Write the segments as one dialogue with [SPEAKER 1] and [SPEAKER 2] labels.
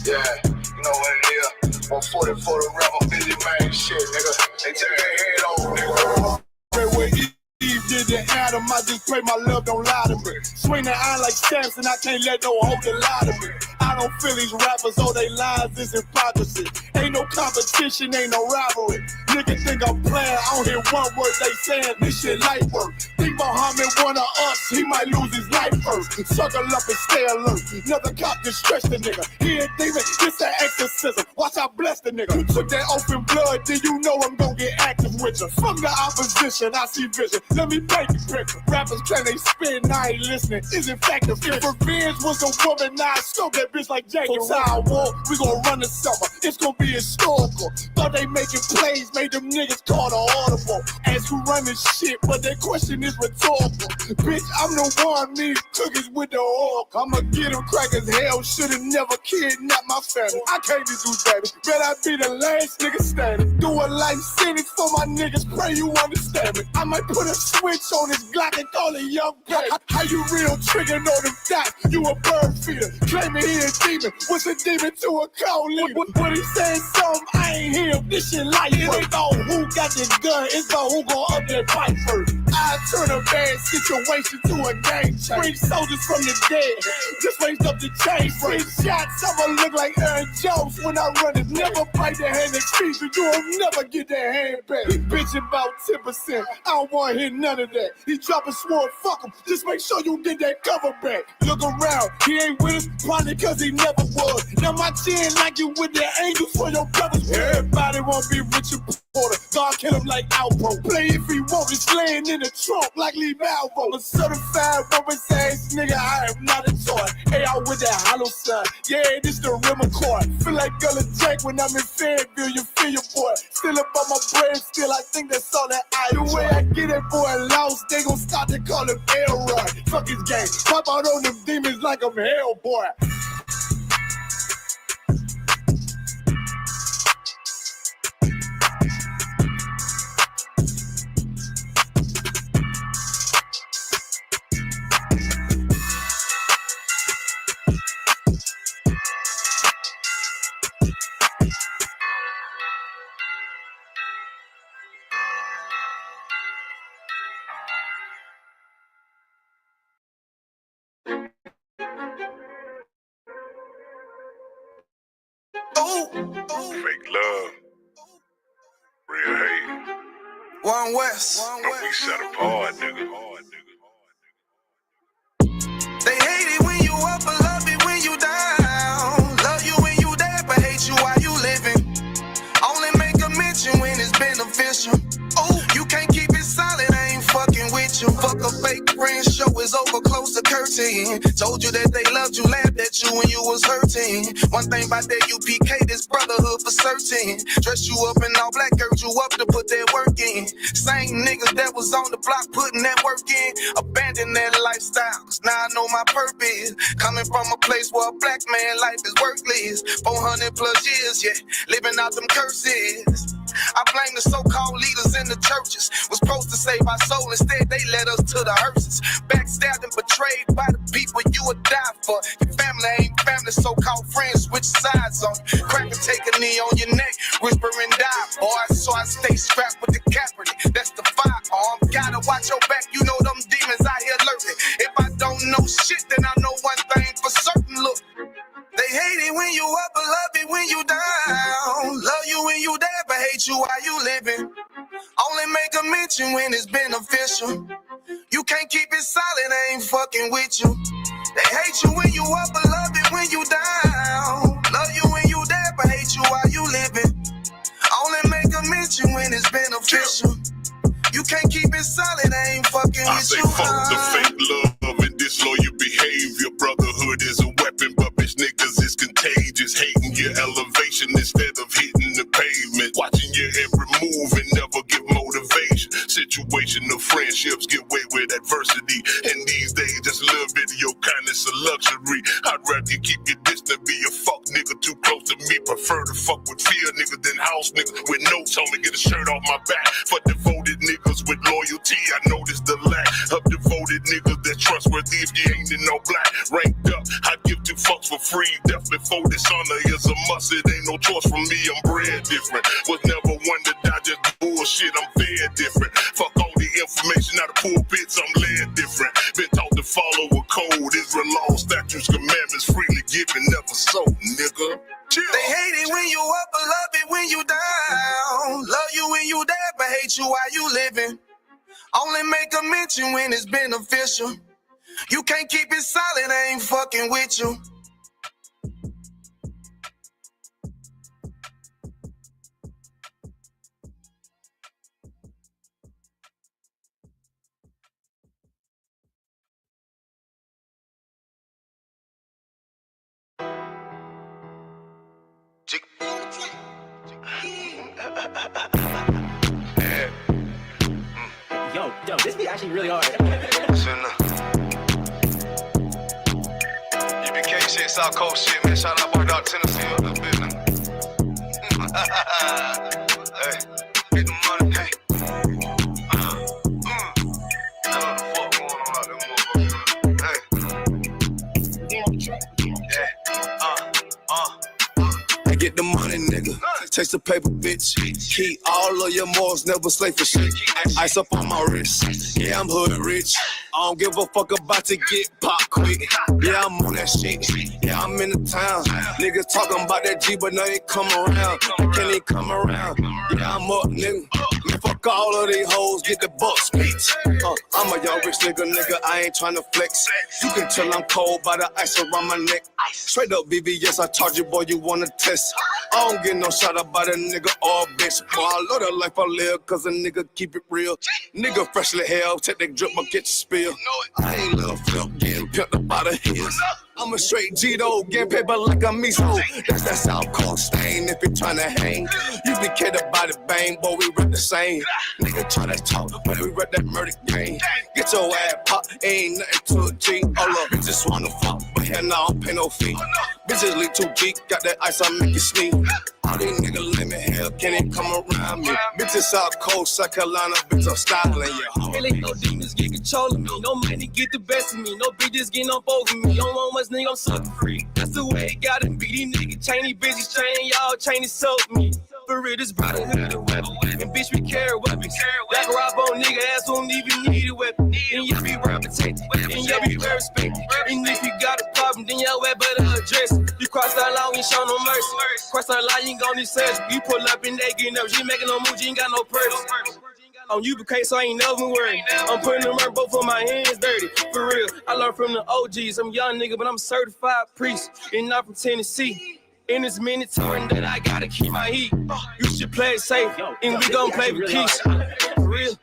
[SPEAKER 1] Yeah, you know what it is. 140 for the rapper, busy man, shit, nigga. They take their head over, nigga. Eve did the Adam, I just pray my love don't lie to me. Swing the iron like Samson, I can't let no holder lie to me. I don't feel these rappers, all they lies is hypocrisy. Ain't no competition, ain't no rivalry. Nigga think I'm playing, I don't hear one word they saying, this shit light work. Think Muhammad one of us, he might lose his life first. Suckle up and stay alert, another cop can stretch the nigga. He ain't demon, this an exorcism, watch I bless the nigga. Took that open blood, then you know I'm gonna get active with you. From the opposition, I see vision. Let me paint the picture. Rappers claim they spin, I ain't listening. Is in fact the If revenge was a woman, now I scope that bitch like Jacob. So I walk, we gon' run the summer. It's gon' be historical. Thought they making plays, made them niggas call the audible. Ask who run this shit, but that question is rhetorical. Bitch, I'm the one, me cookies with the oil. I'ma get them crackers, hell, should've never kidnapped my family. I can't do that. Bet I be the last nigga standing. Do a life sentence for my niggas, pray you understand me. I might put a switch on this Glock and call it young baby. How you real trigger know them dots? You a bird feeder, claiming he a demon. What's a demon to a cold leader? What he saying something, I ain't hear. This shit light. It ain't about who got the gun, it's about who gon' up that fight first. I turn a bad situation to a game changer. Bring soldiers from the dead, just raised up the chain. Free shots, I'ma look like Aaron Jones when I run it. Never bite the hand that feeds you, you'll never get that hand back. He bitch about 10%, I don't wanna hear none of that. He dropping sword, fuck him, just make sure you get that cover back. Look around, he ain't with us, probably cause he never was. Now my chin like you with the angels for your brothers. Everybody won't be with you. God kill him like Alpo. Play if he want, it's laying in the trunk like Lee Malvo. A certified woman's ass nigga, I am not a toy. Hey, out with that hollow sign. Yeah, this the rim accord. Feel like Gullah Jack when I'm in Fayetteville, you feel your boy. Still up on my brain, still I think that's all that I do. The way I get it boy lost, they gon' start to call him Elroy. Fuck his game, pop out on them demons like I'm Hellboy.
[SPEAKER 2] Fake love, real hate.
[SPEAKER 3] One West.
[SPEAKER 2] But we set apart, nigga.
[SPEAKER 3] They hate it when you up, but love it when you down. Love you when you there, but hate you while you living. Only make a mention when it's beneficial. Oh, you can't keep it solid, I ain't fucking with you. Fuck a fake friend, show is over, close the curtain. Told you that they loved you, laughed at you when you was hurting. One thing about that UPK, this brotherhood for certain. Dress you up in all black, gird you up to put that work in. Same niggas that was on the block putting that work in, abandon that lifestyle, cause now I know my purpose. Coming from a place where a black man life is worthless. 400 plus years, yeah, living out them curses. I blame the so-called leaders in the churches. Was supposed to save our soul, instead they led us to the hearses. Backstabbed and betrayed by the people you would die for. Your family ain't family, so-called friends switch sides on you. Crack and take a knee on your neck, whisper and die, boy. So I stay strapped with the Capricorn, that's the firearm. Gotta watch your back, you know them demons out here lurking. If I don't know shit, then I know one thing for certain, look. They hate it when you up, but love it when you down. Love you when you there, but hate you while you living. Only make a mention when it's beneficial. You can't keep it solid, I ain't fucking with you. They hate you when you up, but love it when you down. Love you when you there, but hate you while you living. Only make a mention when it's beneficial. You can't keep it solid, I ain't fucking with you.
[SPEAKER 2] I say fuck the fake love and disloyal behavior. Brotherhood is a weapon, but bitch niggas is contagious. Hating your elevation instead of hitting the pavement. Watching your every move and never give motivation. Situational friendships get away with adversity. And these days, just a little bit of your kindness a luxury. I'd rather you keep your distance, be a fuck nigga too close to me. Prefer to fuck with fear nigga than house nigga with no tone to get a shirt off my back. For devoted niggas with loyalty, I noticed the lack of devoted niggas that's trustworthy if you ain't in no black. Ranked up free. Death before dishonor is a must. It ain't no choice from me. I'm bred different. Was never one to digest bullshit. I'm very different. Fuck all the information out of pulpits. I'm led different. Been taught to follow a code. Israel law, statutes, commandments, freely given, never sold, nigga. Chill.
[SPEAKER 3] They hate it when you up, but love it when you down. Love you when you dead, but hate you while you living. Only make a mention when it's beneficial. You can't keep it solid, I ain't fucking with you.
[SPEAKER 4] Yo, this be actually really hard.
[SPEAKER 3] UBK shit, South Coast shit, man. Shout out boy Dog Tennessee up the business. Hey, get the money, hey. I know the fuck going on out there, motherfucker. Hey. Get the money, nigga. Taste the paper, bitch. Keep all of your morals, never slave for shit. Ice up on my wrist. Yeah, I'm hood rich. I don't give a fuck about to get pop quick. Yeah, I'm on that shit. Yeah, I'm in the town. Niggas talking about that G, but now they come around. Can they come around? Yeah, I'm up, nigga. Man, fuck all of these hoes, get the bucks, bitch. I'm a young rich nigga, I ain't tryna flex. You can tell I'm cold by the ice around my neck. Straight up BBS, I told you, boy, you wanna test. I don't get no shot up by the nigga or bitch. Boy, I love the life I live, cause a nigga keep it real. Nigga freshly hell, take that drip, but get your spill. I ain't little flip, getting pimped up out of his. I'm a straight G-Do, getting paper like a miso. That's that South Coast stain if you tryna hang. You be kidded by the bang, boy, we rep the same. Nigga try to talk, but we rep that murder game. Get your ass pop, ain't nothing to a G. All up, bitches wanna fuck, but hell no, I don't pay no fee. Bitches leak too geek, got that ice, I make you sneeze. All these niggas live in hell, can't even come around me. Bitches South Coast, South Carolina, bitch, I'm styling, yeah.
[SPEAKER 4] Really no demons get control of me. No money get the best of me. No bitches getting up over me. Don't want much nigga, I'm sucker free. That's the way it gotta be. These niggas chain, these bitches chain, y'all chain is soak me. For real, this brotherhood a weapon. And bitch, we carry weapons. Like a rob on nigga ass don't even need a weapon. And you be well protected. And you be well respected. And if you got a problem, then y'all way better address it. You cross that line, we ain't show no mercy. Cross that line, you ain't gon' need search. You pull up and they get nervous. You ain't making no move, you ain't got no purse. On UBK, so I ain't never worried. I'm putting them right, both of my hands dirty. For real, I learned from the OGs. I'm a young nigga, but I'm a certified priest. And not from Tennessee. And it's mandatory that I gotta keep my heat. You should play it safe, and we gon' play with keys. For real.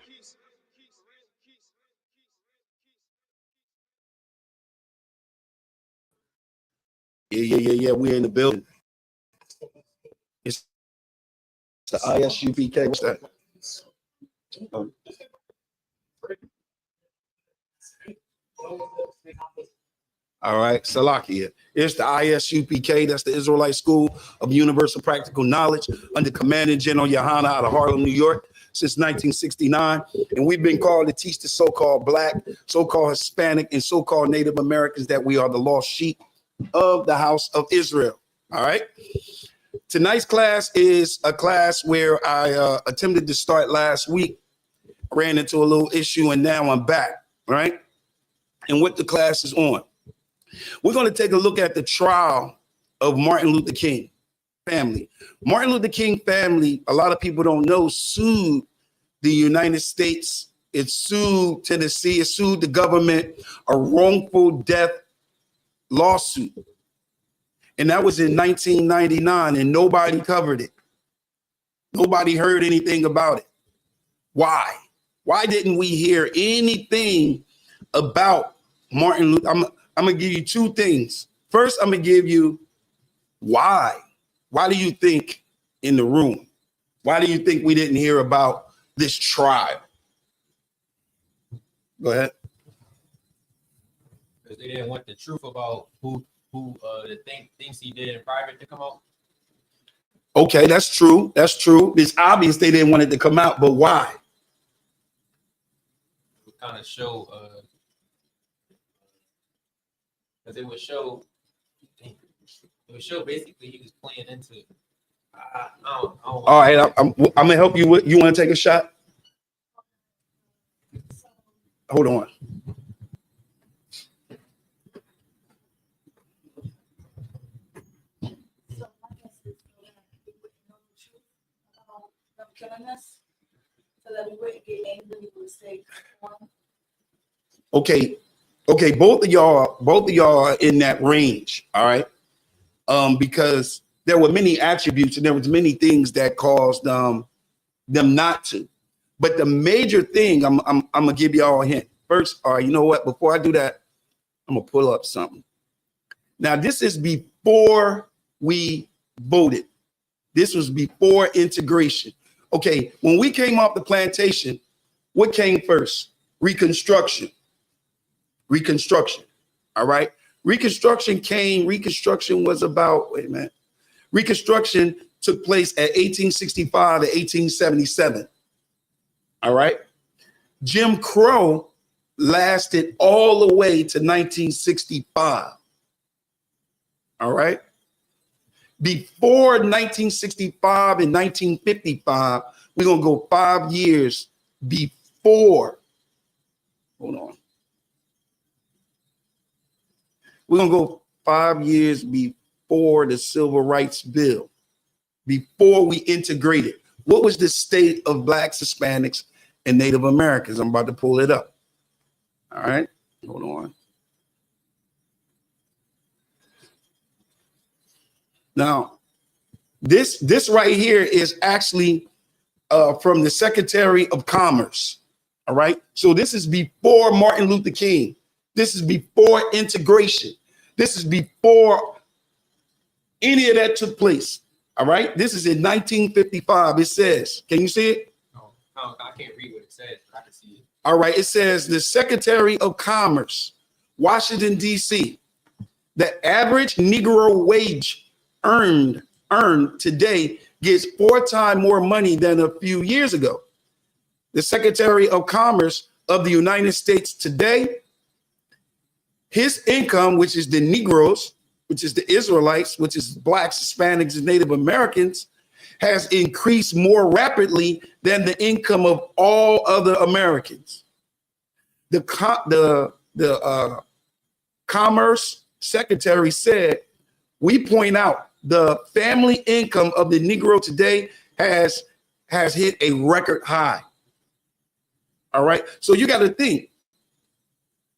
[SPEAKER 5] Yeah. We in the building. It's the ISUPK. What's that? All right, Salakia. It's the ISUPK. That's the Israelite School of Universal Practical Knowledge under Commanding General Yohana out of Harlem, New York, since 1969. And we've been called to teach the so-called Black, so-called Hispanic, and so-called Native Americans that we are the lost sheep of the house of Israel. All right. Tonight's class is a class where I attempted to start last week, ran into a little issue, and now I'm back. All right. And what the class is on. We're going to take a look at the trial of Martin Luther King family. Martin Luther King family, a lot of people don't know, sued the United States. It sued Tennessee. It sued the government, a wrongful death lawsuit. And that was in 1999, and nobody covered it. Nobody heard anything about it. Why? Why didn't we hear anything about Martin Luther? I'm going to give you two things. First, I'm going to give you why. Why do you think in the room? Why do you think we didn't hear about this trial? Go ahead.
[SPEAKER 6] Because they didn't want the truth about who the things he did in private to come out.
[SPEAKER 5] Okay, that's true. That's true. It's obvious they didn't want it to come out, but why?
[SPEAKER 6] It would kind of show, because it would show It was show basically he was playing into. I don't
[SPEAKER 5] All right, I'm gonna help you with. You want to take a shot? Hold on.
[SPEAKER 7] Killing us so that we wouldn't get angry, we would say,
[SPEAKER 5] Okay, both of y'all are in that range. All right, because there were many attributes and there was many things that caused them not to. But the major thing, I'm gonna give y'all a hint. First, all right, you know what? Before I do that, I'm gonna pull up something. Now, this is before we voted. This was before integration. Okay, when we came off the plantation, what came first? Reconstruction. All right. Reconstruction was about, wait a minute. Reconstruction took place at 1865 to 1877. All right. Jim Crow lasted all the way to 1965. All right. Before 1965 and 1955, we're going to go 5 years before. Hold on. We're going to go 5 years before the Civil Rights Bill, before we integrated. What was the state of Blacks, Hispanics, and Native Americans? I'm about to pull it up. All right. Hold on. Now, this right here is actually from the Secretary of Commerce. All right. So this is before Martin Luther King. This is before integration. This is before any of that took place. All right. This is in 1955. It says, can you see it?
[SPEAKER 6] No, I can't read what it says, but I can see it.
[SPEAKER 5] All right. It says the Secretary of Commerce, Washington, D.C. The average Negro wage earned today gets 4 times more money than a few years ago. The Secretary of Commerce of the United States today, his income, which is the Negroes, which is the Israelites, which is Blacks, Hispanics, and Native Americans, has increased more rapidly than the income of all other Americans. The Commerce Secretary said, we point out the family income of the Negro today has hit a record high. All right. So you got to think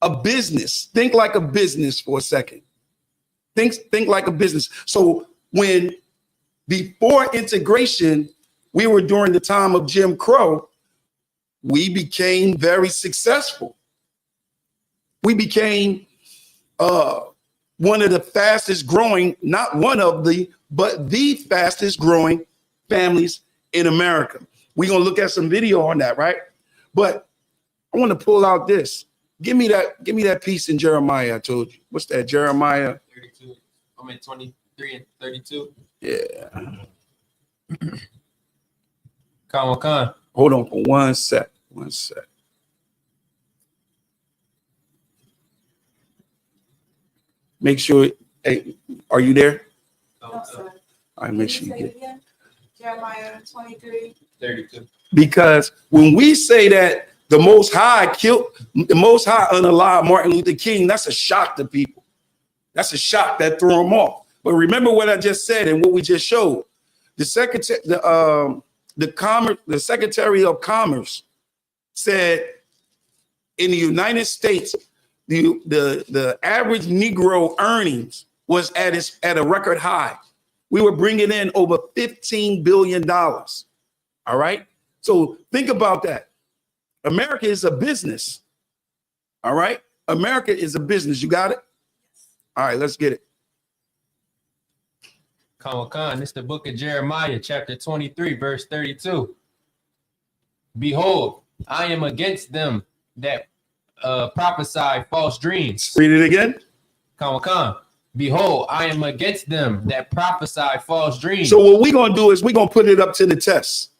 [SPEAKER 5] a business. Think like a business for a second. Think like a business. So when before integration, we were during the time of Jim Crow, we became very successful. We became one of the fastest growing, not one of the, but the fastest growing families in America. We're going to look at some video on that, right? But I want to pull out this. Give me that piece in Jeremiah I told you. What's that, Jeremiah?
[SPEAKER 6] 32. I'm in 23 and 32.
[SPEAKER 5] Yeah.
[SPEAKER 6] Khan.
[SPEAKER 5] Hold on for 1 sec. 1 sec. Make sure, hey, are you there?
[SPEAKER 7] no, sir.
[SPEAKER 5] All right, make sure you
[SPEAKER 7] Say
[SPEAKER 5] get
[SPEAKER 7] it again. Jeremiah 23.
[SPEAKER 6] 32.
[SPEAKER 5] Because when we say that the Most High unalived Martin Luther King, that's a shock to people. That's a shock that threw them off. But remember what I just said and what we just showed. The Secretary of Commerce said in the United States, the average Negro earnings was at a record high. We were bringing in over $15 billion. All right. So think about that. America is a business. All right. America is a business. You got it? All right, let's get it.
[SPEAKER 6] Khan, it's the book of Jeremiah, chapter 23, verse 32. Behold, I am against them that prophesy false dreams.
[SPEAKER 5] Read it again.
[SPEAKER 6] Khan. Behold, I am against them that prophesy false dreams.
[SPEAKER 5] So what we're gonna do is we're gonna put it up to the test.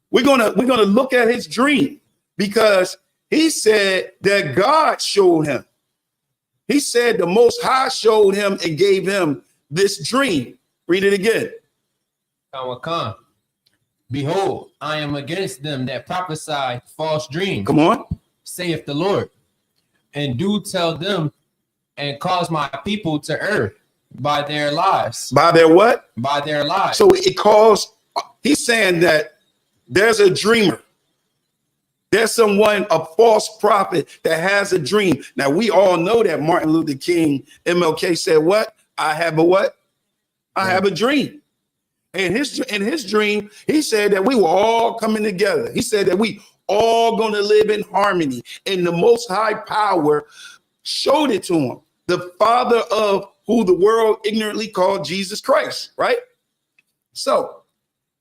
[SPEAKER 5] We're gonna look at his dream because he said that God showed him. He said the Most High showed him and gave him this dream. Read it again.
[SPEAKER 6] Come. Behold, I am against them that prophesy false dreams.
[SPEAKER 5] Come on.
[SPEAKER 6] Saith the Lord, and do tell them and cause my people to err by their lies.
[SPEAKER 5] By their what?
[SPEAKER 6] By their lies.
[SPEAKER 5] So it calls, he's saying that there's a dreamer. There's someone, a false prophet that has a dream. Now, we all know that Martin Luther King, MLK said what? I have a what? I have a dream. And in his dream, he said that we were all coming together. He said that we all going to live in harmony. And the Most High Power showed it to him. The Father of who the world ignorantly called Jesus Christ, right? So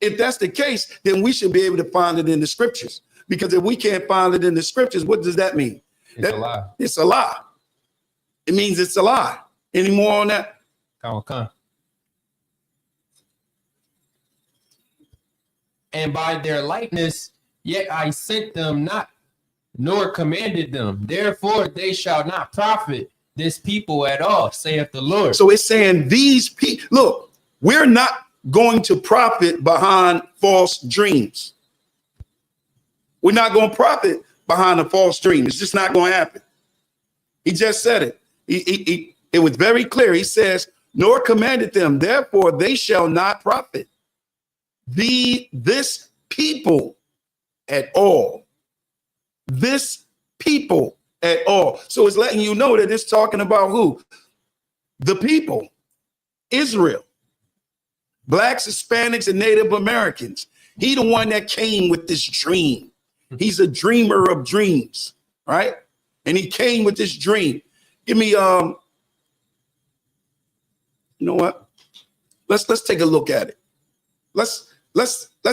[SPEAKER 5] if that's the case, then we should be able to find it in the scriptures. Because if we can't find it in the scriptures, what does that mean?
[SPEAKER 6] It's a lie.
[SPEAKER 5] It's a lie. It means it's a lie. Any more on that?
[SPEAKER 6] Come. And by their likeness, yet I sent them not, nor commanded them. Therefore, they shall not profit this people at all, saith the Lord.
[SPEAKER 5] So it's saying these people, look, we're not going to profit behind false dreams. We're not going to profit behind a false dream. It's just not going to happen. He just said it. It was very clear. He says, nor commanded them, therefore they shall not profit this people at all. This people at all. So it's letting you know that it's talking about who? The people, Israel, blacks, Hispanics, and Native Americans. He the one that came with this dream. He's a dreamer of dreams, right? And he came with this dream. Give me, you know what? Let's take a look at it. Let's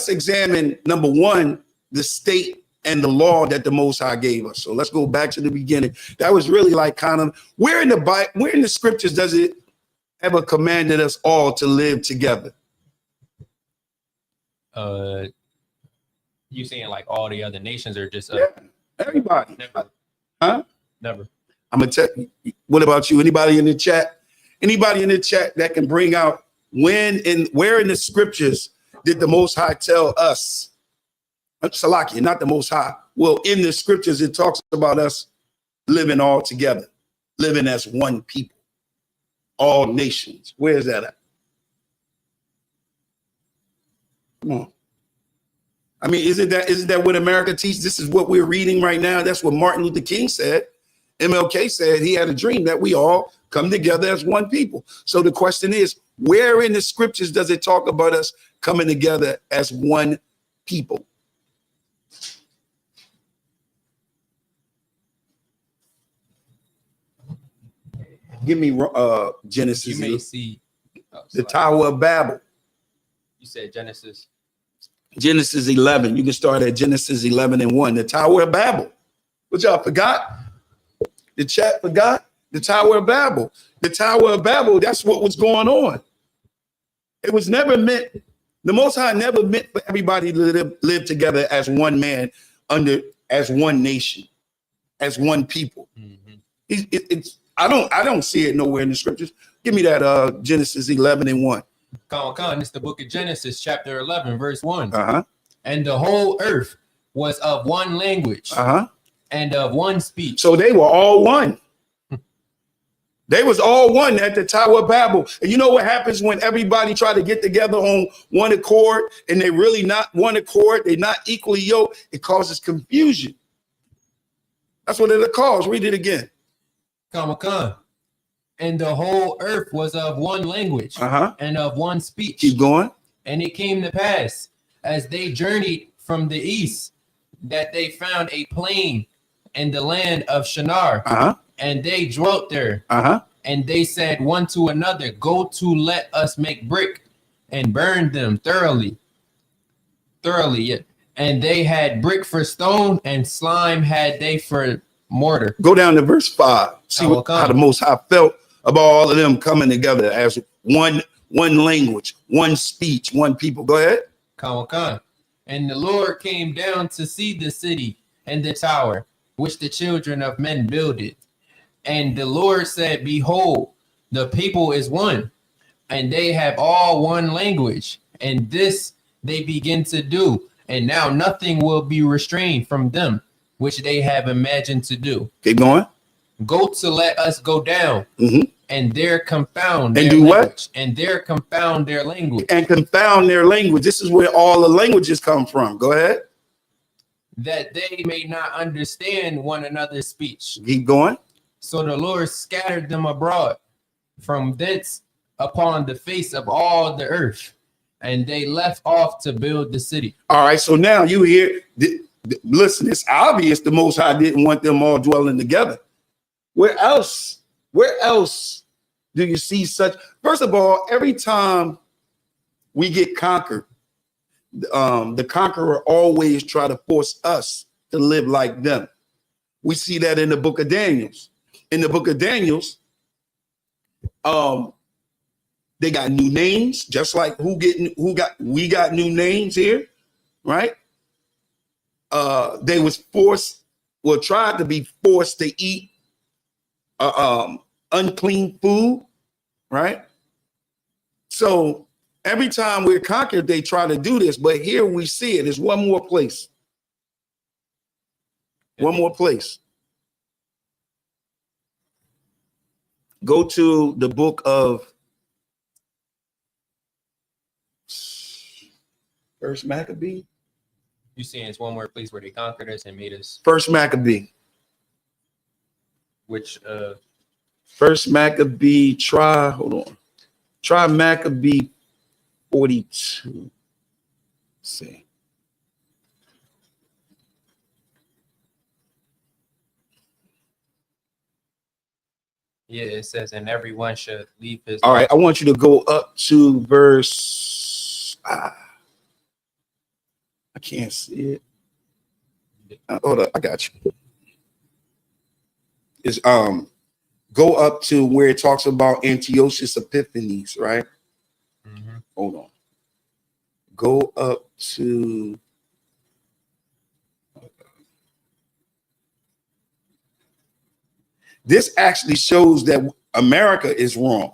[SPEAKER 5] examine, number one, the state and the law that the Most High gave us. So let's go back to the beginning. That was really like kind of where in the Bible, where in the scriptures does it ever commanded us all to live together?
[SPEAKER 6] You saying like all the other nations are just
[SPEAKER 5] everybody?
[SPEAKER 6] Never.
[SPEAKER 5] Huh?
[SPEAKER 6] Never.
[SPEAKER 5] I'm gonna tell you. What about you? Anybody in the chat? Anybody in the chat that can bring out when and where in the scriptures did the Most High tell us? Salaki, not the Most High. Well, in the scriptures, it talks about us living all together, living as one people, all nations. Where is that at? Come on. I mean, isn't that what America teaches? This is what we're reading right now. That's what Martin Luther King said. MLK said he had a dream that we all come together as one people. So the question is, where in the scriptures does it talk about us coming together as one people? Give me Genesis.
[SPEAKER 6] You may see
[SPEAKER 5] the Tower of Babel.
[SPEAKER 6] You said Genesis.
[SPEAKER 5] Genesis 11. You can start at Genesis 11 and 1. The Tower of Babel. What y'all forgot? The chat forgot? The Tower of Babel. The Tower of Babel, that's what was going on. It was never meant, the Most High never meant for everybody to live together as one man, as one nation, as one people. Mm-hmm. I don't see it nowhere in the scriptures. Give me that Genesis 11 and 1.
[SPEAKER 6] Come. It's the book of Genesis, chapter 11, verse 1.
[SPEAKER 5] Uh-huh.
[SPEAKER 6] And the whole earth was of one language and of one speech.
[SPEAKER 5] So they were all one. They was all one at the Tower of Babel. And you know what happens when everybody try to get together on one accord and they really not one accord, they're not equally yoked, it causes confusion. That's what it'll cause. Read it again.
[SPEAKER 6] Come. And the whole earth was of one language and of one speech.
[SPEAKER 5] Keep going.
[SPEAKER 6] And it came to pass, as they journeyed from the east, that they found a plain in the land of Shinar, and they dwelt there. And they said one to another, go to let us make brick and burn them thoroughly. And they had brick for stone, and slime had they for mortar. Go
[SPEAKER 5] down to verse 5. See how the Most High felt about all of them coming together as one language, one speech, one people. Go ahead.
[SPEAKER 6] Come. And the Lord came down to see the city and the tower, which the children of men builded. And the Lord said, behold, the people is one, and they have all one language, and this they begin to do, and now nothing will be restrained from them, which they have imagined to do.
[SPEAKER 5] Keep going.
[SPEAKER 6] Go to let us go down, and there confound
[SPEAKER 5] and
[SPEAKER 6] their
[SPEAKER 5] do
[SPEAKER 6] language,
[SPEAKER 5] what?
[SPEAKER 6] and there confound their language,
[SPEAKER 5] And confound their language. This is where all the languages come from. Go ahead.
[SPEAKER 6] that they may not understand one another's speech.
[SPEAKER 5] Keep going.
[SPEAKER 6] So the Lord scattered them abroad from thence upon the face of all the earth, and they left off to build the city.
[SPEAKER 5] All right. So now you hear, listen, it's obvious the Most High didn't want them all dwelling together. Where else do you see such? First of all, every time we get conquered, the conqueror always try to force us to live like them. We see that in the book of Daniel. In the book of Daniel, they got new names, just like we got new names here, right? They was tried to be forced to eat unclean food, right? So every time we're conquered, they try to do this, but here we see it. There's one more place. One more place. Go to the book of First Maccabee.
[SPEAKER 6] You saying it's one more place where they conquered us and made us,
[SPEAKER 5] First Maccabee.
[SPEAKER 6] which
[SPEAKER 5] First Maccabee, try Maccabee 42. Let's see.
[SPEAKER 6] yeah, it says, and everyone should leave his.
[SPEAKER 5] All right, I want you to go up to verse. I can't see it. Hold up, I got you. It's go up to where it talks about Antiochus Epiphanes, right? Hold on. Go up to this actually shows that America is wrong.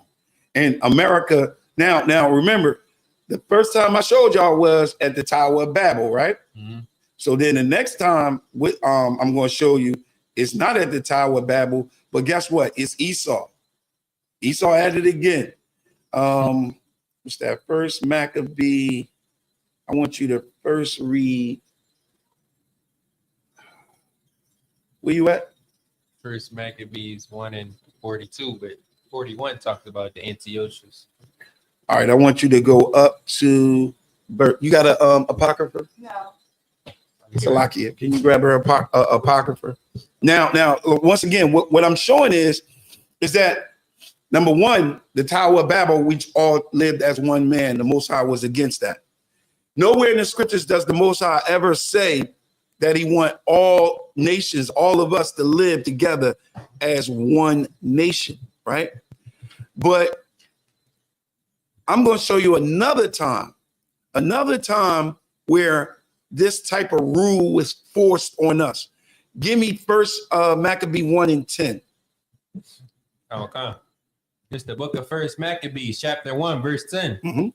[SPEAKER 5] And America, now remember, the first time I showed y'all was at the Tower of Babel, right? So then the next time I'm going to show you, it's not at the Tower of Babel, but guess what? It's Esau. Esau had it again. It's that First Maccabee. I want you to first read. Where you at?
[SPEAKER 6] First Maccabees 1:42, but 41 talked about the Antiochus.
[SPEAKER 5] All right, I want you to go up to you got a apocrypha?
[SPEAKER 7] No.
[SPEAKER 5] Salakia, can you grab her apocrypha? Now, once again, what I'm showing is that number one, the Tower of Babel, which all lived as one man, the Most High was against that. Nowhere in the scriptures does the Most High ever say that he want all nations, all of us to live together as one nation, right? But I'm going to show you another time where this type of rule was forced on us. Give me First Maccabee 1:10.
[SPEAKER 6] Okay. It's the book of First Maccabees, chapter 1, verse 10.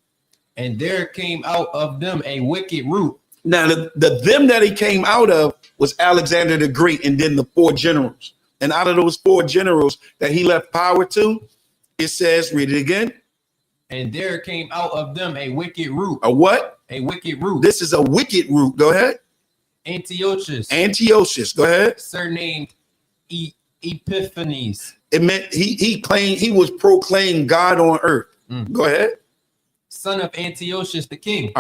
[SPEAKER 6] And there came out of them a wicked root.
[SPEAKER 5] Now, the them that he came out of was Alexander the Great and then the 4 generals. And out of those 4 generals that he left power to, it says, read it again.
[SPEAKER 6] And there came out of them a wicked root.
[SPEAKER 5] A what?
[SPEAKER 6] A wicked root.
[SPEAKER 5] This is a wicked root. Go ahead. Antiochus. Go ahead.
[SPEAKER 6] Surnamed Epiphanes.
[SPEAKER 5] It meant he was proclaimed God on earth. Go ahead.
[SPEAKER 6] Son of Antiochus the king.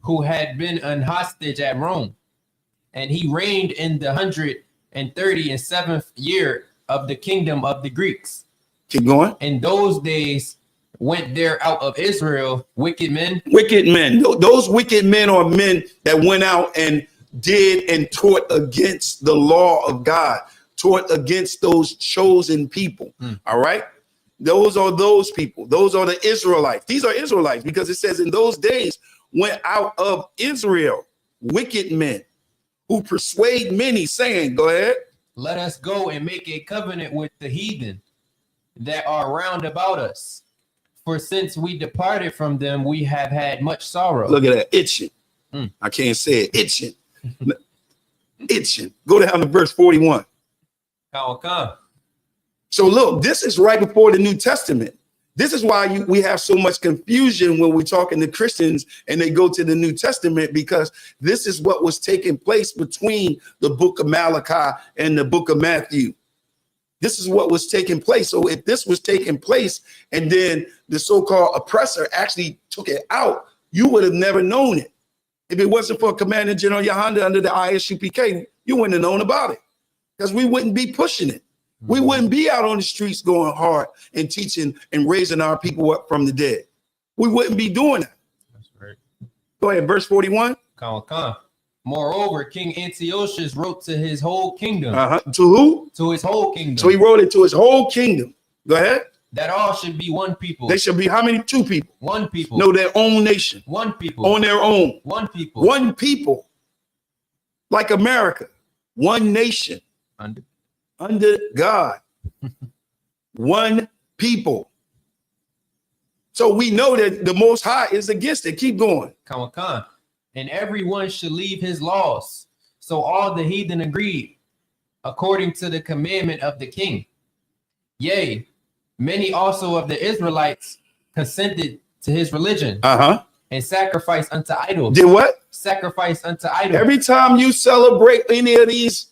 [SPEAKER 6] Who had been an hostage at Rome. And he reigned in the 137th year of the kingdom of the Greeks.
[SPEAKER 5] Keep going.
[SPEAKER 6] In those days went there out of Israel wicked men.
[SPEAKER 5] Wicked men. Those wicked men are men that went out and did and taught against the law of God, taught against those chosen people. All right. Those are those people. Those are the Israelites. These are Israelites because it says in those days went out of Israel wicked men who persuade many, saying, go ahead.
[SPEAKER 6] Let us go and make a covenant with the heathen that are round about us. For since we departed from them, we have had much sorrow.
[SPEAKER 5] Look at that, itching. I can't say it, itching. Itching. Go down to verse 41. So look, this is right before the New Testament. This is why we have so much confusion when we're talking to Christians and they go to the New Testament, because this is what was taking place between the book of Malachi and the book of Matthew. This is what was taking place. So if this was taking place and then the so-called oppressor actually took it out, you would have never known it. If it wasn't for Commander General Yahanda under the ISUPK, you wouldn't have known about it, because we wouldn't be pushing it. We wouldn't be out on the streets going hard and teaching and raising our people up from the dead. We wouldn't be doing that.
[SPEAKER 6] That's right.
[SPEAKER 5] Go ahead, verse 41.
[SPEAKER 6] Moreover, King Antiochus wrote to his whole kingdom.
[SPEAKER 5] To who?
[SPEAKER 6] To his whole kingdom.
[SPEAKER 5] So he wrote it to his whole kingdom. Go ahead.
[SPEAKER 6] That all should be one people.
[SPEAKER 5] They should be how many? Two people.
[SPEAKER 6] One people.
[SPEAKER 5] No, their own nation.
[SPEAKER 6] One people.
[SPEAKER 5] On their own.
[SPEAKER 6] One people.
[SPEAKER 5] One people. Like America. One nation. Under God. One people. So we know that the Most High is against it. Keep going.
[SPEAKER 6] And everyone should leave his laws. So all the heathen agreed, according to the commandment of the king. Yea, many also of the Israelites consented to his religion. And sacrificed unto idols.
[SPEAKER 5] Did what?
[SPEAKER 6] Sacrifice unto idols.
[SPEAKER 5] Every time you celebrate any of these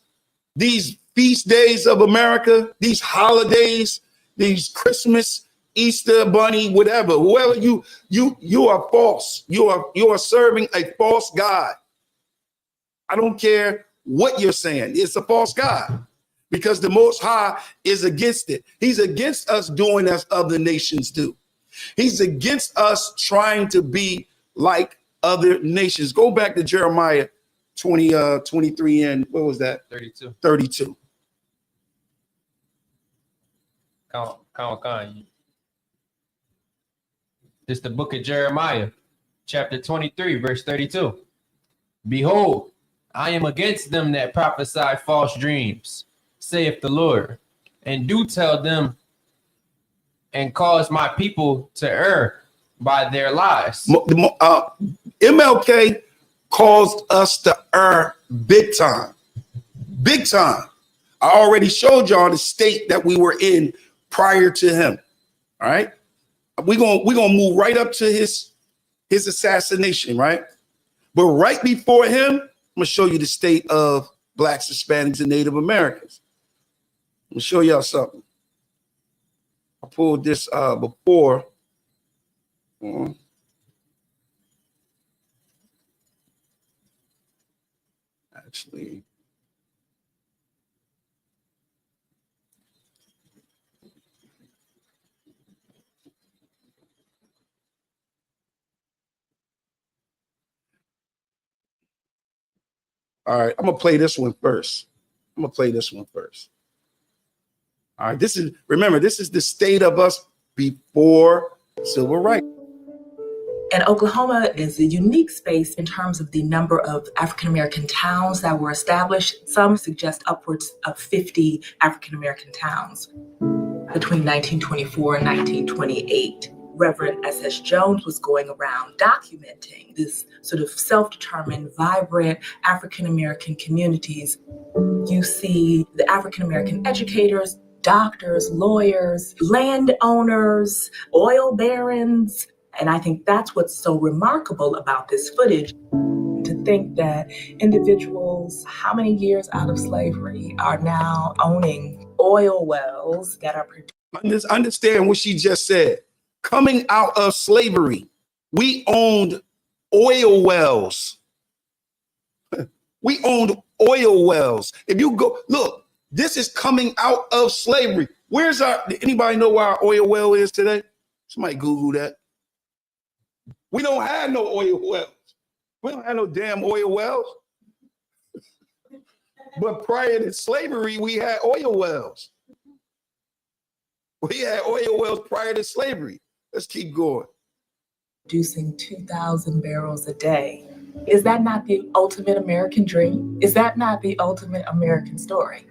[SPEAKER 5] feast days of America, these holidays, these Christmas, Easter bunny, whatever, whoever you are false. You are serving a false god. I don't care what you're saying. It's a false god, because the Most High is against it. He's against us doing as other nations do. He's against us trying to be like other nations. Go back to Jeremiah 23 and what was that? 32.
[SPEAKER 6] This is the book of Jeremiah, chapter 23, verse 32. Behold, I am against them that prophesy false dreams, saith the Lord, and do tell them and cause my people to err by their lies.
[SPEAKER 5] MLK caused us to err big time. Big time. I already showed y'all the state that we were in prior to him. All right. We're gonna move right up to his assassination, right? But right before him, I'm gonna show you the state of Blacks, Hispanics, and Native Americans. I'm gonna show y'all something. I pulled this before. Actually. All right, I'm gonna play this one first. All right, remember, this is the state of us before civil rights.
[SPEAKER 8] And Oklahoma is a unique space in terms of the number of African-American towns that were established. Some suggest upwards of 50 African-American towns between 1924 and 1928. Reverend S.S. Jones was going around documenting this sort of self-determined, vibrant African-American communities. You see the African-American educators, doctors, lawyers, landowners, oil barons. And I think that's what's so remarkable about this footage, to think that individuals, how many years out of slavery, are now owning oil wells that are produced.
[SPEAKER 5] Understand what she just said. Coming out of slavery, we owned oil wells. We owned oil wells. If you go, look, this is coming out of slavery. Anybody know where our oil well is today? Somebody Google that. We don't have no oil wells. We don't have no damn oil wells. But prior to slavery, we had oil wells. We had oil wells prior to slavery. Let's keep going.
[SPEAKER 8] Producing 2,000 barrels a day. Is that not the ultimate American dream? Is that not the ultimate American story?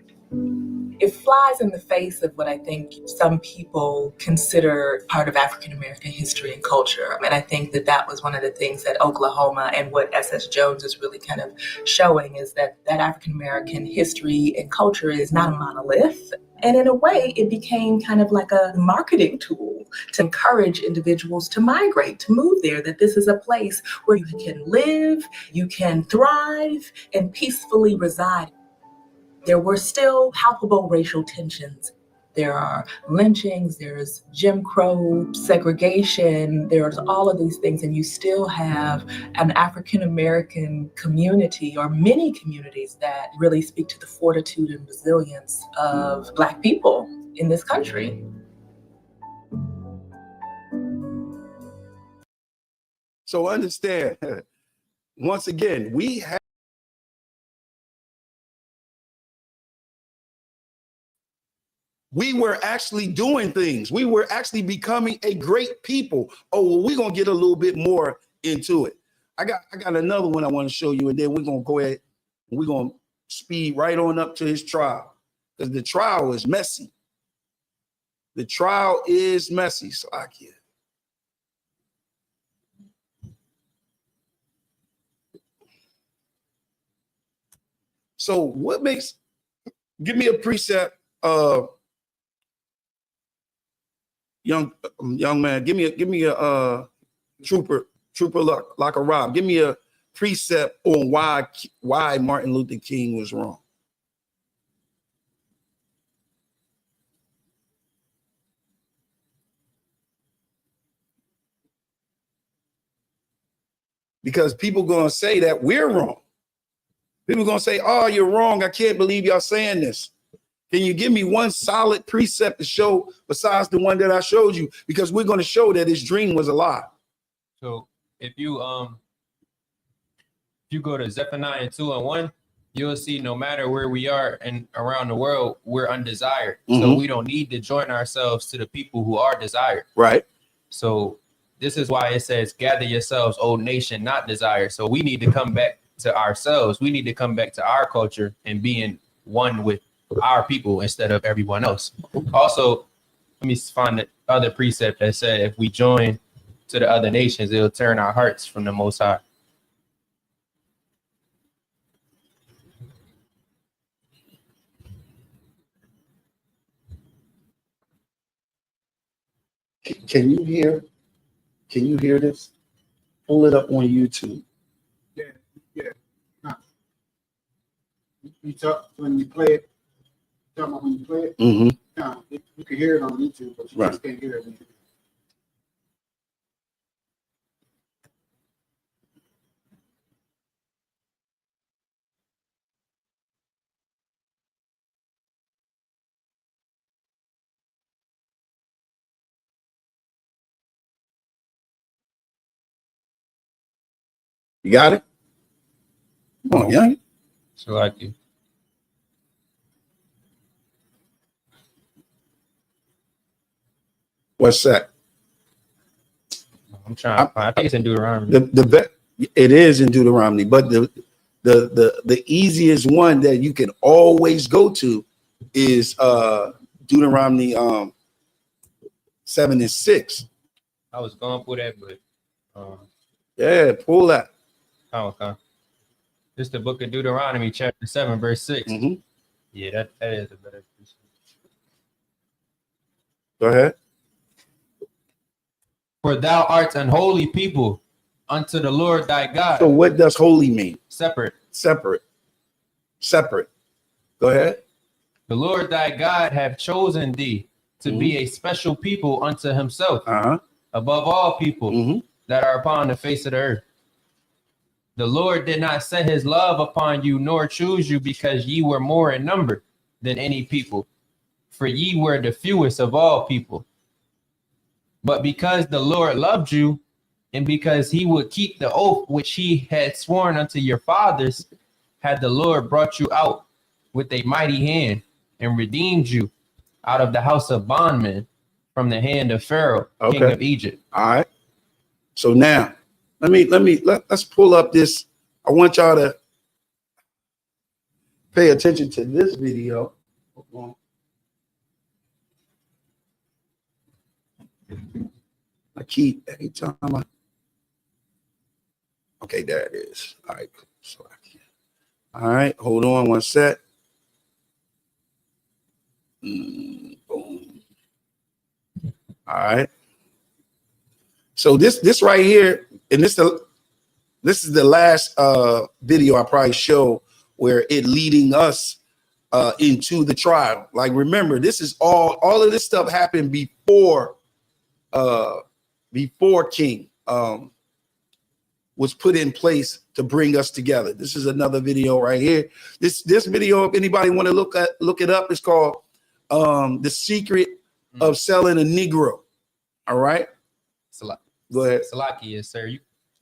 [SPEAKER 8] It flies in the face of what I think some people consider part of African American history and culture. And I think that that was one of the things that Oklahoma and what S.S. Jones is really kind of showing is that African American history and culture is not a monolith. And in a way, it became kind of like a marketing tool to encourage individuals to migrate, to move there, that this is a place where you can live, you can thrive, and peacefully reside. There were still palpable racial tensions. There are lynchings, there's Jim Crow, segregation, there's all of these things, and you still have an African-American community or many communities that really speak to the fortitude and resilience of Black people in this country.
[SPEAKER 5] So understand, once again, we were actually doing things. We were actually becoming a great people. Oh, well, we're gonna get a little bit more into it. I got another one I want to show you, and then we're gonna go ahead and we're gonna speed right on up to his trial, because the trial is messy. The trial is messy. So I can't. So what makes? Give me a precept. Young man, give me a trooper like a Rob. Give me a precept on why Martin Luther King was wrong. Because people gonna say that we're wrong. People gonna say, "Oh, you're wrong. I can't believe y'all saying this." Can you give me one solid precept to show besides the one that I showed you? Because we're going to show that his dream was a lie.
[SPEAKER 6] So if you go to Zephaniah 2:1, you'll see no matter where we are and around the world, we're undesired. So we don't need to join ourselves to the people who are desired.
[SPEAKER 5] Right.
[SPEAKER 6] So this is why it says, gather yourselves, O nation, not desired. So we need to come back to ourselves. We need to come back to our culture and being one with our people instead of everyone else. Also, let me find the other precept that said if we join to the other nations, it'll turn our hearts from the Most High.
[SPEAKER 5] Can you hear? Can you hear this? Pull it up on YouTube.
[SPEAKER 9] Yeah. Huh. You talk when you play it. Talking about when you play it. No, you can hear it on YouTube, but you just can't hear it.
[SPEAKER 5] You got it? Come on, young.
[SPEAKER 6] So like you.
[SPEAKER 5] What's that?
[SPEAKER 6] I'm trying. I think it's in Deuteronomy.
[SPEAKER 5] It is in Deuteronomy, but the easiest one that you can always go to is Deuteronomy 7:6.
[SPEAKER 6] I was going for that, but
[SPEAKER 5] yeah, pull that.
[SPEAKER 6] Okay. This is the book of Deuteronomy, chapter 7, verse 6. Yeah, that is a better piece.
[SPEAKER 5] Go ahead.
[SPEAKER 6] For thou art an holy people unto the Lord thy God.
[SPEAKER 5] So what does holy mean?
[SPEAKER 6] Separate.
[SPEAKER 5] Go ahead.
[SPEAKER 6] The Lord thy God hath chosen thee to be a special people unto himself, above all people that are upon the face of the earth. The Lord did not set his love upon you, nor choose you, because ye were more in number than any people, for ye were the fewest of all people. But because the Lord loved you, and because he would keep the oath which he had sworn unto your fathers, had the Lord brought you out with a mighty hand and redeemed you out of the house of bondmen from the hand of Pharaoh, king of Egypt.
[SPEAKER 5] All right. So now let's pull up this. I want y'all to pay attention to this video. I keep every time okay, there it is. All right, so all right, hold on one sec. Boom. All right. So this right here, and this is the last video I probably show where it leading us into the trial. Like, remember, this is all of this stuff happened before King was put in place to bring us together. This is another video right here. This video, if anybody want to look it up, it's called The Secret of Selling a Negro. All right. Go ahead.
[SPEAKER 6] Salakia, sir. You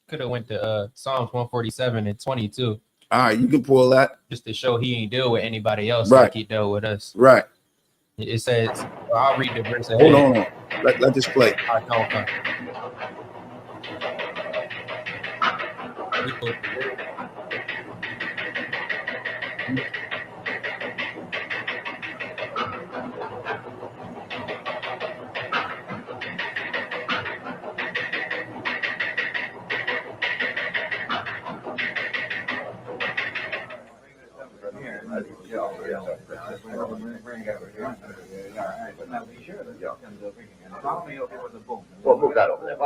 [SPEAKER 6] could have went to Psalms 147 and 22.
[SPEAKER 5] All right, you can pull that.
[SPEAKER 6] Just to show he ain't deal with anybody else
[SPEAKER 5] Right.
[SPEAKER 6] like he dealt with us.
[SPEAKER 5] Right.
[SPEAKER 6] It says, well, I'll read the verse ahead.
[SPEAKER 5] Hold on. Let this play.
[SPEAKER 6] All right, come.
[SPEAKER 10] Well, move that over there.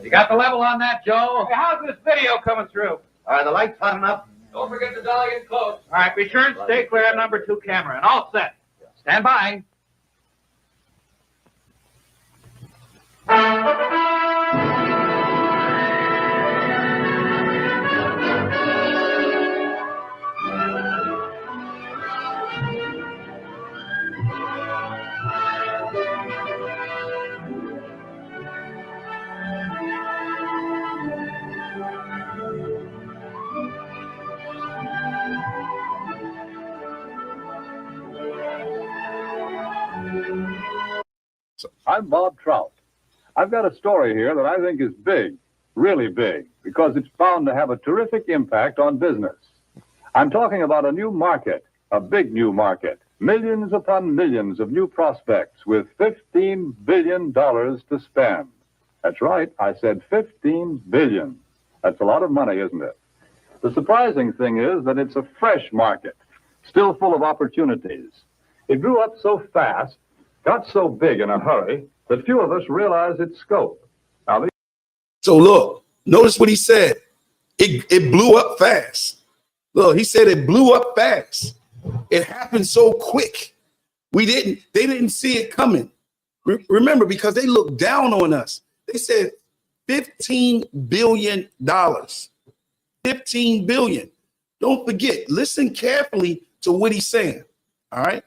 [SPEAKER 11] You got the level on that, Joe? Hey, how's this video coming through?
[SPEAKER 10] Are the lights hot enough?
[SPEAKER 11] Don't forget to dial in close. All right, be sure and stay clear of number 2 camera, and all set. Stand by.
[SPEAKER 12] I'm Bob Trout. I've got a story here that I think is big, really big, because it's bound to have a terrific impact on business. I'm talking about a new market, a big new market, millions upon millions of new prospects with $15 billion to spend. That's right, I said $15 billion. That's a lot of money, isn't it? The surprising thing is that it's a fresh market, still full of opportunities. It grew up so fast, got so big in a hurry, that few of us realize its scope. Now,
[SPEAKER 5] so look, notice what he said. It blew up fast. Look, he said it blew up fast. It happened so quick. They didn't see it coming. Remember, because they looked down on us. They said $15 billion. 15 billion. Don't forget, listen carefully to what he's saying. All right.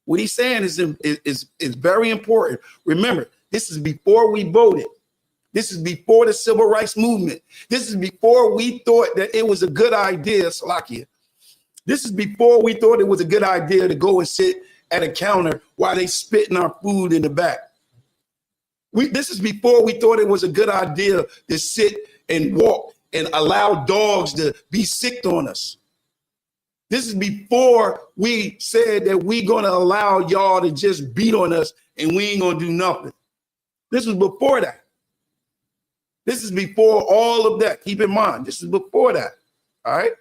[SPEAKER 5] What he's saying is very important. Remember, this is before we voted. This is before the civil rights movement. This is before we thought that it was a good idea, Salakia. This is before we thought it was a good idea to go and sit at a counter while they spitting our food in the back. This is before we thought it was a good idea to sit and walk and allow dogs to be sick on us. This is before we said that we're going to allow y'all to just beat on us and we ain't going to do nothing. This was before that. This is before all of that. Keep in mind, this is before that. All right.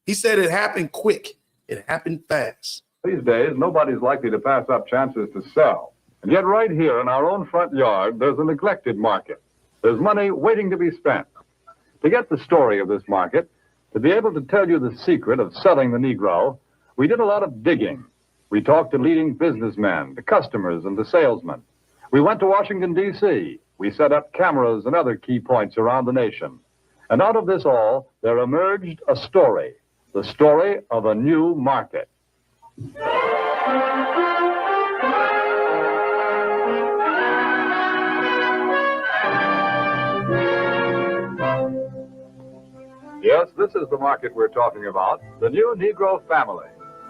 [SPEAKER 5] He said it happened quick. It happened fast.
[SPEAKER 12] these days, nobody's likely to pass up chances to sell. And yet right here in our own front yard, there's a neglected market. There's money waiting to be spent. To get the story of this market, to be able to tell you the secret of selling the Negro, we did a lot of digging. We talked to leading businessmen, to customers, and to salesmen. We went to Washington, D.C. We set up cameras and other key points around the nation. And out of this all, there emerged a story, the story of a new market. Yes, this is the market we're talking about, the new Negro family.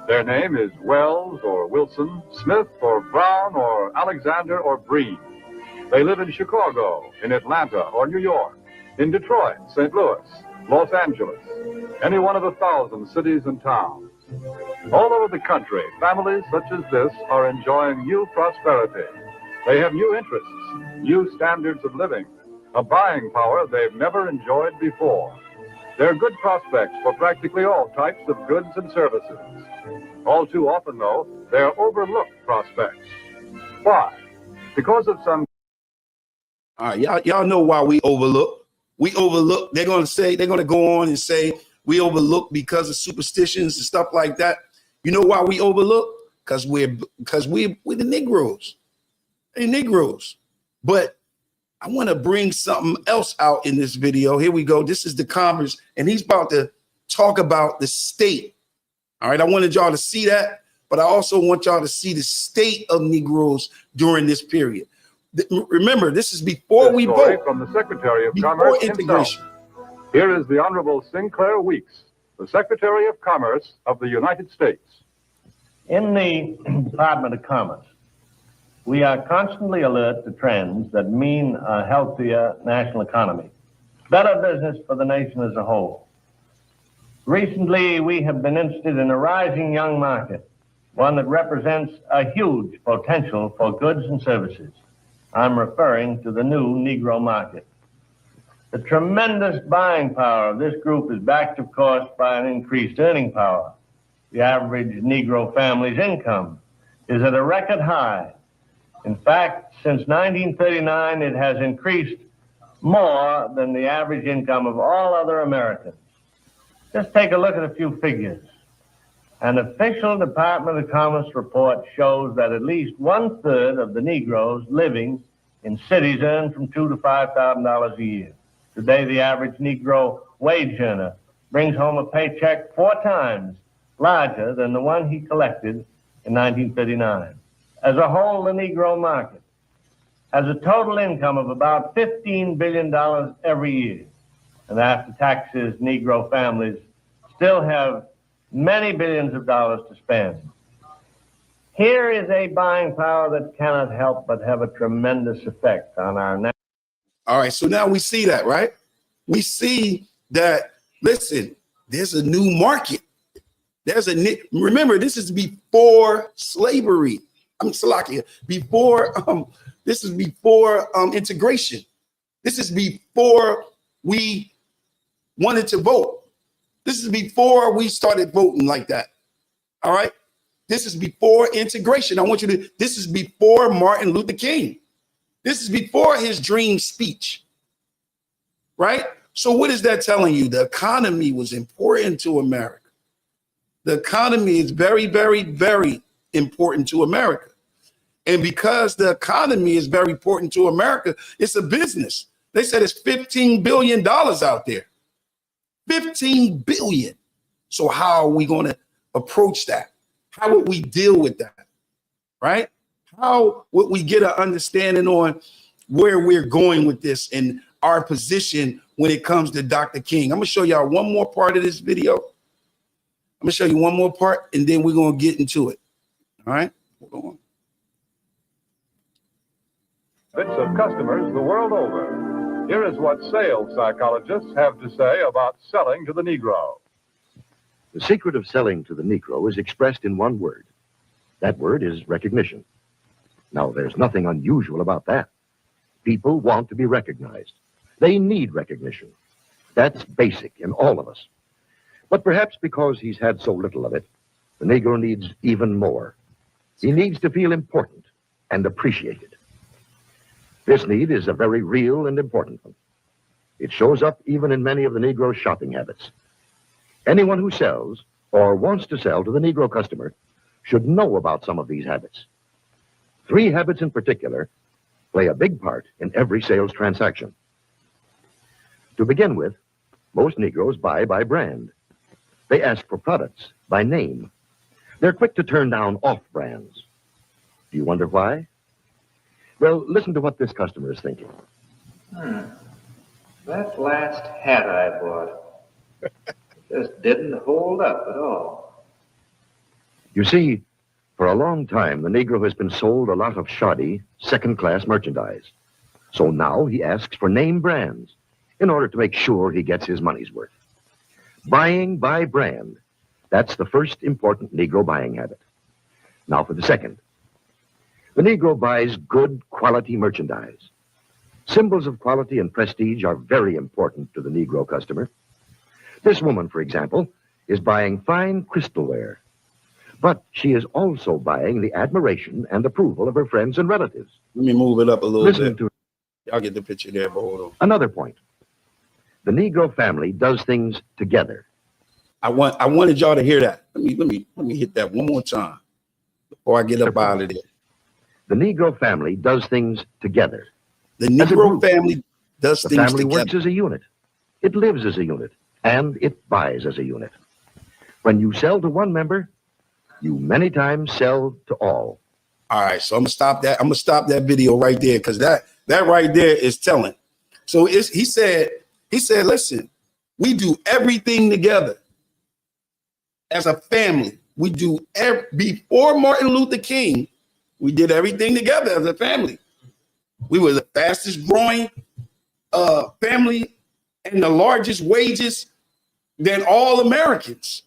[SPEAKER 12] Their name is Wells or Wilson, Smith or Brown or Alexander or Breen. They live in Chicago, in Atlanta or New York, in Detroit, St. Louis, Los Angeles, any one of 1,000 cities and towns. All over the country, families such as this are enjoying new prosperity. They have new interests, new standards of living, a buying power they've never enjoyed before. There are good prospects for practically all types of goods and services. All too often, though, they're overlooked prospects. Why? Because of some...
[SPEAKER 5] All right, y'all know why we overlook. We overlook. They're going to go on and say we overlook because of superstitions and stuff like that. You know why we overlook? Because we're the Negroes. Hey, Negroes. But I want to bring something else out in this video. Here we go. This is the Commerce, and he's about to talk about the state. All right, I wanted y'all to see that, but I also want y'all to see the state of Negroes during this period. Remember, this is before we vote.
[SPEAKER 12] From the Secretary of Commerce
[SPEAKER 5] integration.
[SPEAKER 12] Himself. Here is the Honorable Sinclair Weeks, the Secretary of Commerce of the United States.
[SPEAKER 13] In the Department of Commerce, we are constantly alert to trends that mean a healthier national economy, better business for the nation as a whole. Recently, we have been interested in a rising young market, one that represents a huge potential for goods and services. I'm referring to the new Negro market. The tremendous buying power of this group is backed, of course, by an increased earning power. The average Negro family's income is at a record high. In fact, since 1939, it has increased more than the average income of all other Americans. Just take a look at a few figures. An official Department of Commerce report shows that at least 1/3 of the Negroes living in cities earn from $2,000 to $5,000 a year. Today, the average Negro wage earner brings home a paycheck 4 times larger than the one he collected in 1939. As a whole, the Negro market has a total income of about $15 billion every year. And after taxes, Negro families still have many billions of dollars to spend. Here is a buying power that cannot help but have a tremendous effect on our national.
[SPEAKER 5] All right, so now we see that, right? We see that, listen, there's a new market. Remember, this is before slavery. Salakia, this is before integration. This is before we wanted to vote. This is before we started voting like that. All right. This is before integration. This is before Martin Luther King. This is before his dream speech. Right. So what is that telling you? The economy was important to America. The economy is very, very, very important to America. And because the economy is very important to America, it's a business. They said it's $15 billion out there. 15 billion. So how are we going to approach that? How would we deal with that? Right? How would we get an understanding on where we're going with this and our position when it comes to Dr. King? I'm going to show y'all one more part of this video. I'm going to show you one more part, and then we're going to get into it. All right? Hold on.
[SPEAKER 12] Bits of customers the world over. Here is what sales psychologists have to say about selling to the Negro.
[SPEAKER 14] The secret of selling to the Negro is expressed in one word. That word is recognition. Now, there's nothing unusual about that. People want to be recognized. They need recognition. That's basic in all of us. But perhaps because he's had so little of it, the Negro needs even more. He needs to feel important and appreciated. This need is a very real and important one. It shows up even in many of the Negro's shopping habits. Anyone who sells or wants to sell to the Negro customer should know about some of these habits. 3 habits in particular play a big part in every sales transaction. To begin with, most Negroes buy by brand. They ask for products by name. They're quick to turn down off-brands. Do you wonder why? Well, listen to what this customer is thinking.
[SPEAKER 15] That last hat I bought just didn't hold up at all.
[SPEAKER 14] You see, for a long time, the Negro has been sold a lot of shoddy, second-class merchandise. So now he asks for name brands in order to make sure he gets his money's worth. Buying by brand That's the first important Negro buying habit. Now for the second. The Negro buys good quality merchandise. Symbols of quality and prestige are very important to the Negro customer. This woman, for example, is buying fine crystalware. But she is also buying the admiration and approval of her friends and relatives.
[SPEAKER 5] Let me move it up a little
[SPEAKER 14] Listen
[SPEAKER 5] bit.
[SPEAKER 14] to
[SPEAKER 5] Y'all get the picture there, but hold on.
[SPEAKER 14] another point. The Negro family does things together.
[SPEAKER 5] I wanted y'all to hear that. Let me hit that one more time before I get up out of there.
[SPEAKER 14] The Negro family does things together.
[SPEAKER 5] The Negro family does things
[SPEAKER 14] together. The family
[SPEAKER 5] together.
[SPEAKER 14] works as a unit. It lives as a unit, and it buys as a unit. When you sell to one member, you many times sell to all.
[SPEAKER 5] All right, so I'm gonna stop that. I'm gonna stop that video right there because that right there is telling. So he said, listen, we do everything together as a family. We do before Martin Luther King, we did everything together as a family. We were the fastest growing family and the largest wages than all Americans.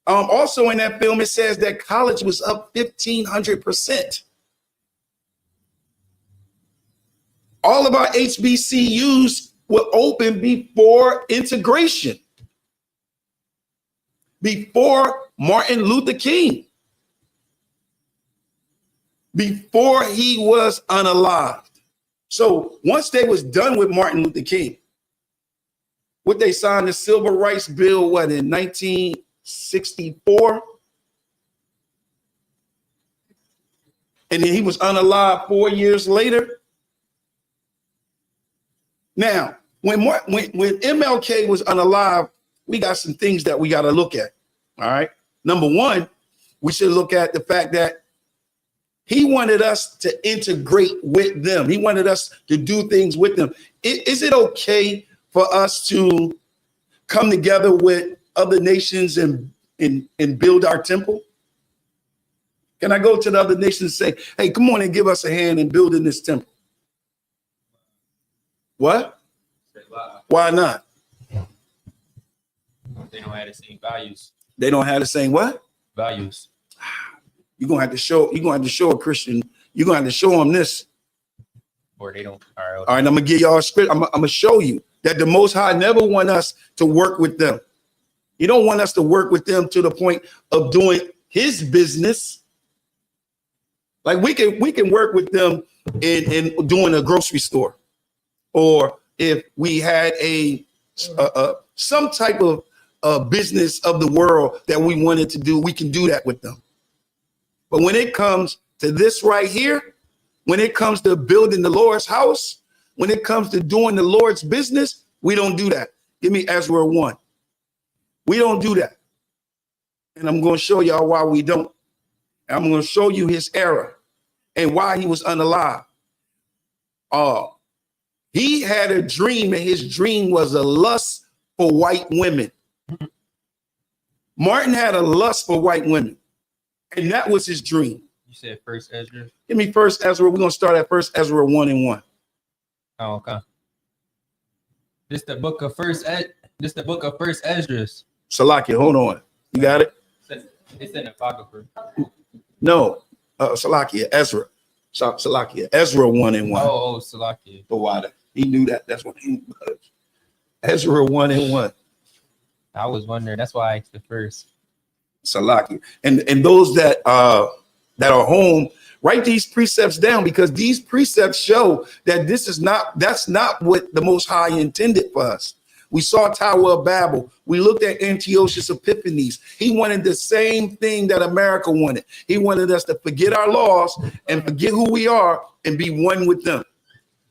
[SPEAKER 5] Also in that film, it says that college was up 1,500%. All of our HBCUs were open before integration, before Martin Luther King, before he was unalived. So once they was done with Martin Luther King, what they signed the Civil Rights Bill, in 1964? And then he was unalived 4 years later. Now, when MLK was unalived, we got some things that we got to look at. All right. Number one, we should look at the fact that he wanted us to integrate with them. He wanted us to do things with them. Is it okay for us to come together with other nations and build our temple? Can I go to the other nations and say, hey, come on and give us a hand in building this temple? What? Why not?
[SPEAKER 6] They don't have the same values.
[SPEAKER 5] They don't have the same what?
[SPEAKER 6] Values.
[SPEAKER 5] You're gonna have to show a Christian, you're gonna have to show them this.
[SPEAKER 6] Or they don't.
[SPEAKER 5] All right, I'm gonna give y'all a script. I'm gonna show you that the Most High never want us to work with them. You don't want us to work with them to the point of doing his business. Like we can work with them in doing a grocery store, or if we had some type of business of the world that we wanted to do, we can do that with them. But when it comes to this right here, when it comes to building the Lord's house, when it comes to doing the Lord's business, we don't do that. Give me Ezra 1. We don't do that. And I'm going to show y'all why we don't. And I'm going to show you his error and why he was unalive. He had a dream, and his dream was a lust for white women. Martin had a lust for white women, and that was his dream.
[SPEAKER 6] You said First Ezra?
[SPEAKER 5] Give me First Ezra. We're going to start at First Ezra 1:1.
[SPEAKER 6] Oh, okay. This the book of First Esdras.
[SPEAKER 5] Salakia, hold on. You got it?
[SPEAKER 6] It's an apocrypha.
[SPEAKER 5] No, Salakia, Ezra. Salakia, Ezra 1:1.
[SPEAKER 6] Oh, Salakia.
[SPEAKER 5] The water. He knew that. That's what he was. Ezra 1:1.
[SPEAKER 6] I was wondering. That's why I asked the first.
[SPEAKER 5] Salakia. And those that are home, write these precepts down, because these precepts show that that's not what the Most High intended for us. We saw Tower of Babel. We looked at Antiochus Epiphanes. He wanted the same thing that America wanted. He wanted us to forget our laws and forget who we are and be one with them.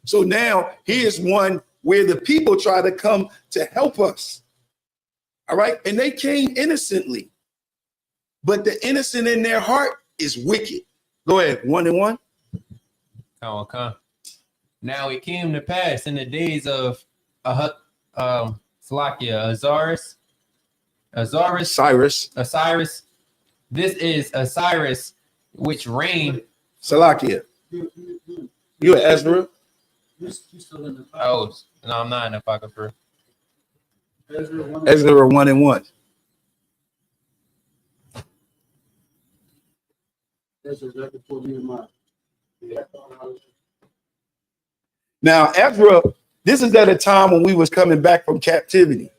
[SPEAKER 5] So now here's one where the people try to come to help us. All right. And they came innocently, but the innocent in their heart is wicked. Go ahead. 1:1.
[SPEAKER 6] Oh, okay. Now it came to pass in the days of Salakia, Osiris. This is Osiris, which reigned.
[SPEAKER 5] Salakia. You are Ezra.
[SPEAKER 6] Oh, no, I'm not an apocrypha.
[SPEAKER 5] Ezra 1:1.
[SPEAKER 9] That's exactly for me and mine.
[SPEAKER 5] Now, Ezra, this is at a time when we was coming back from captivity.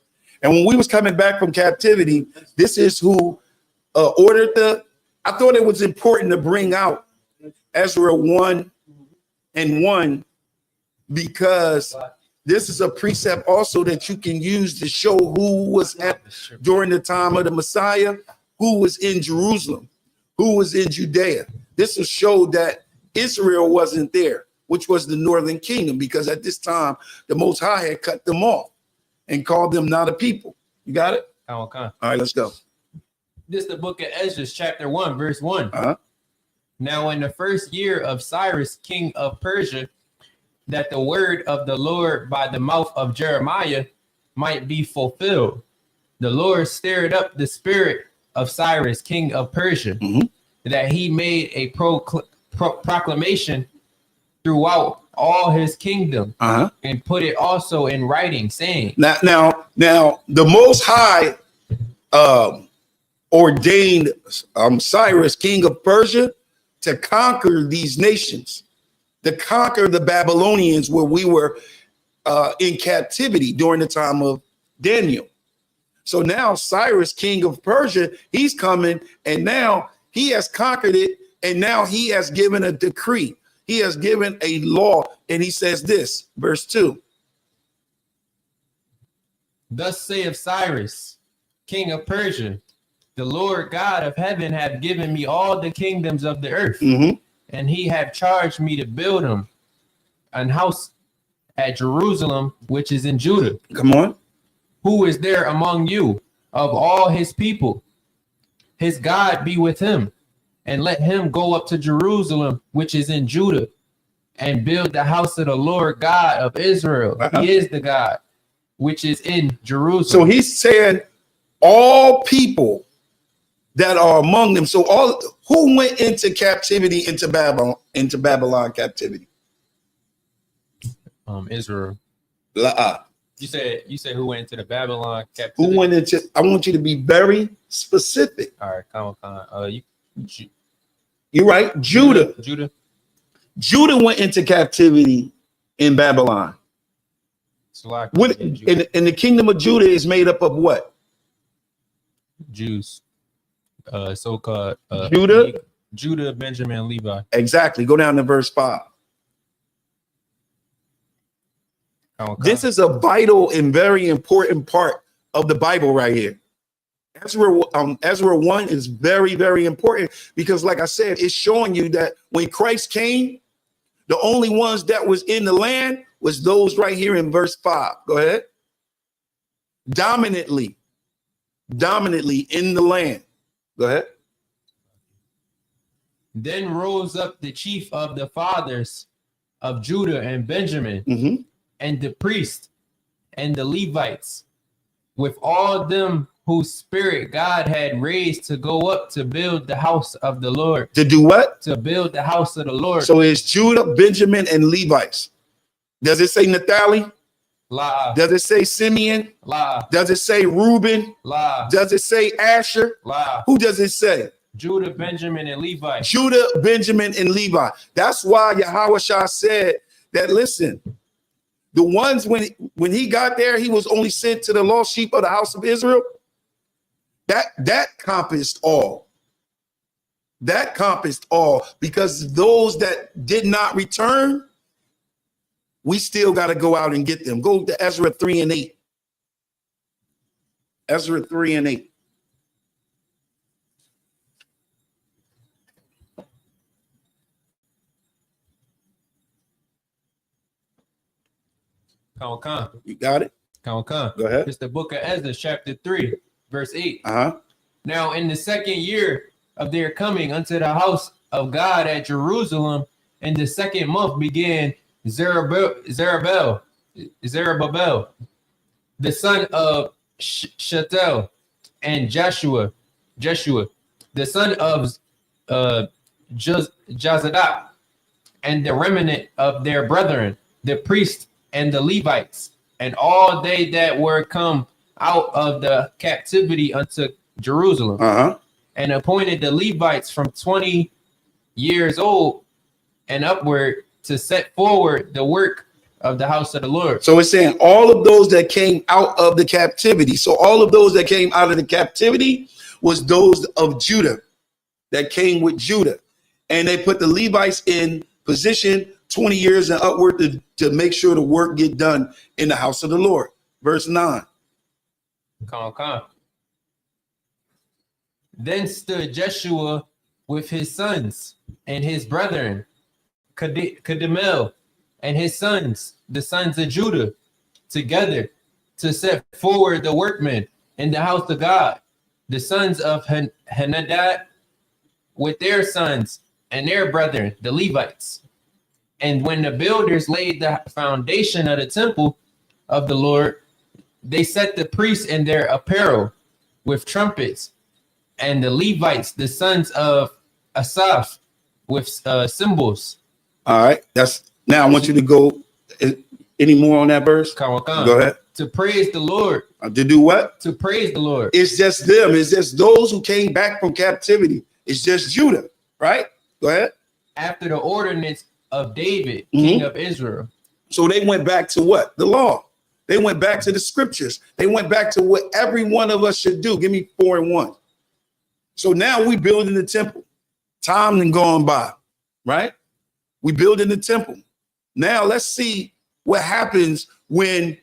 [SPEAKER 5] And when we was coming back from captivity, this is who ordered I thought it was important to bring out Ezra 1:1 because this is a precept also that you can use to show who was at during the time of the Messiah, who was in Jerusalem, who was in Judea. This will show that Israel wasn't there, which was the northern kingdom, because at this time, the Most High had cut them off and called them not a people. You got it?
[SPEAKER 6] Okay.
[SPEAKER 5] All right, let's go.
[SPEAKER 6] This is the book of Ezra, chapter 1, verse 1.
[SPEAKER 5] Uh-huh.
[SPEAKER 6] Now, in the first year of Cyrus, king of Persia, that the word of the Lord by the mouth of Jeremiah might be fulfilled, the Lord stirred up the spirit of Cyrus, king of Persia, that he made a proclamation throughout all his kingdom, and put it also in writing, saying,
[SPEAKER 5] Now, the Most High ordained Cyrus, king of Persia, to conquer these nations, to conquer the Babylonians, where we were in captivity during the time of Daniel. So now Cyrus, king of Persia, he's coming, and now he has conquered it, and now he has given a decree. He has given a law, and he says this, verse 2.
[SPEAKER 6] Thus saith Cyrus, king of Persia, the Lord God of heaven hath given me all the kingdoms of the earth, and he hath charged me to build him an house at Jerusalem, which is in Judah.
[SPEAKER 5] Come on.
[SPEAKER 6] Who is there among you of all his people? His God be with him, and let him go up to Jerusalem, which is in Judah, and build the house of the Lord God of Israel. He is the God which is in Jerusalem.
[SPEAKER 5] So he's saying all people that are among them. So all who went into captivity into Babylon captivity?
[SPEAKER 6] Israel. You said who went into the Babylon captivity?
[SPEAKER 5] Who went into? I want you to be very specific.
[SPEAKER 6] All right, come on.
[SPEAKER 5] You're right. Judah went into captivity in Babylon. And the kingdom of Judah is made up of what?
[SPEAKER 6] Jews. So-called Judah, Benjamin, Levi.
[SPEAKER 5] Exactly. Go down to verse 5.
[SPEAKER 6] Okay.
[SPEAKER 5] This is a vital and very important part of the Bible right here. Ezra 1 is very, very important because, like I said, it's showing you that when Christ came, the only ones that was in the land was those right here in verse 5. Go ahead. Dominantly in the land. Go ahead.
[SPEAKER 6] Then rose up the chief of the fathers of Judah and Benjamin, and the priests and the Levites, with all them whose spirit God had raised to go up to build the house of the Lord.
[SPEAKER 5] To do what?
[SPEAKER 6] To build the house of the Lord.
[SPEAKER 5] So it's Judah, Benjamin, and Levites. Does it say Naphtali?
[SPEAKER 6] La.
[SPEAKER 5] Does it say Simeon?
[SPEAKER 6] La.
[SPEAKER 5] Does it say Reuben?
[SPEAKER 6] La.
[SPEAKER 5] Does it say Asher?
[SPEAKER 6] La.
[SPEAKER 5] Who does it say?
[SPEAKER 6] Judah, Benjamin, and Levi.
[SPEAKER 5] Judah, Benjamin, and Levi. That's why Yahushua said that, listen, the ones when he got there, he was only sent to the lost sheep of the house of Israel. That compassed all. That compassed all, because those that did not return, we still got to go out and get them. Go to Ezra 3 and 8. Ezra 3 and 8.
[SPEAKER 6] Come.
[SPEAKER 5] You got it?
[SPEAKER 6] Come.
[SPEAKER 5] Go ahead.
[SPEAKER 6] It's the book of Ezra, chapter 3, verse 8.
[SPEAKER 5] Uh-huh.
[SPEAKER 6] Now, in the second year of their coming unto the house of God at Jerusalem, in the second month began Zerubbabel, the son of Shealtiel, and Joshua, the son of Jozadak, and the remnant of their brethren, the priests and the Levites, and all they that were come out of the captivity unto Jerusalem, and appointed the Levites from 20 years old and upward to set forward the work of the house of the Lord.
[SPEAKER 5] So it's saying all of those that came out of the captivity. So all of those that came out of the captivity was those of Judah that came with Judah. And they put the Levites in position 20 years and upward to make sure the work get done in the house of the Lord. Verse 9.
[SPEAKER 6] Come on. Then stood Jeshua with his sons and his brethren, Kadmiel and his sons, the sons of Judah, together to set forward the workmen in the house of God, the sons of Henadad with their sons and their brethren, the Levites. And when the builders laid the foundation of the temple of the Lord, they set the priests in their apparel with trumpets, and the Levites, the sons of Asaph, with cymbals.
[SPEAKER 5] All right. Now I want you to go any more on that verse.
[SPEAKER 6] Go
[SPEAKER 5] ahead.
[SPEAKER 6] To praise the Lord.
[SPEAKER 5] To do what?
[SPEAKER 6] To praise the Lord.
[SPEAKER 5] It's just them. It's just those who came back from captivity. It's just Judah, right? Go ahead.
[SPEAKER 6] After the ordinance of David, king of Israel.
[SPEAKER 5] So they went back to what? The law. They went back to the scriptures. They went back to what every one of us should do. Give me 4 and 1. So now we building the temple. Time and gone by, right? We building the temple. Now let's see what happens when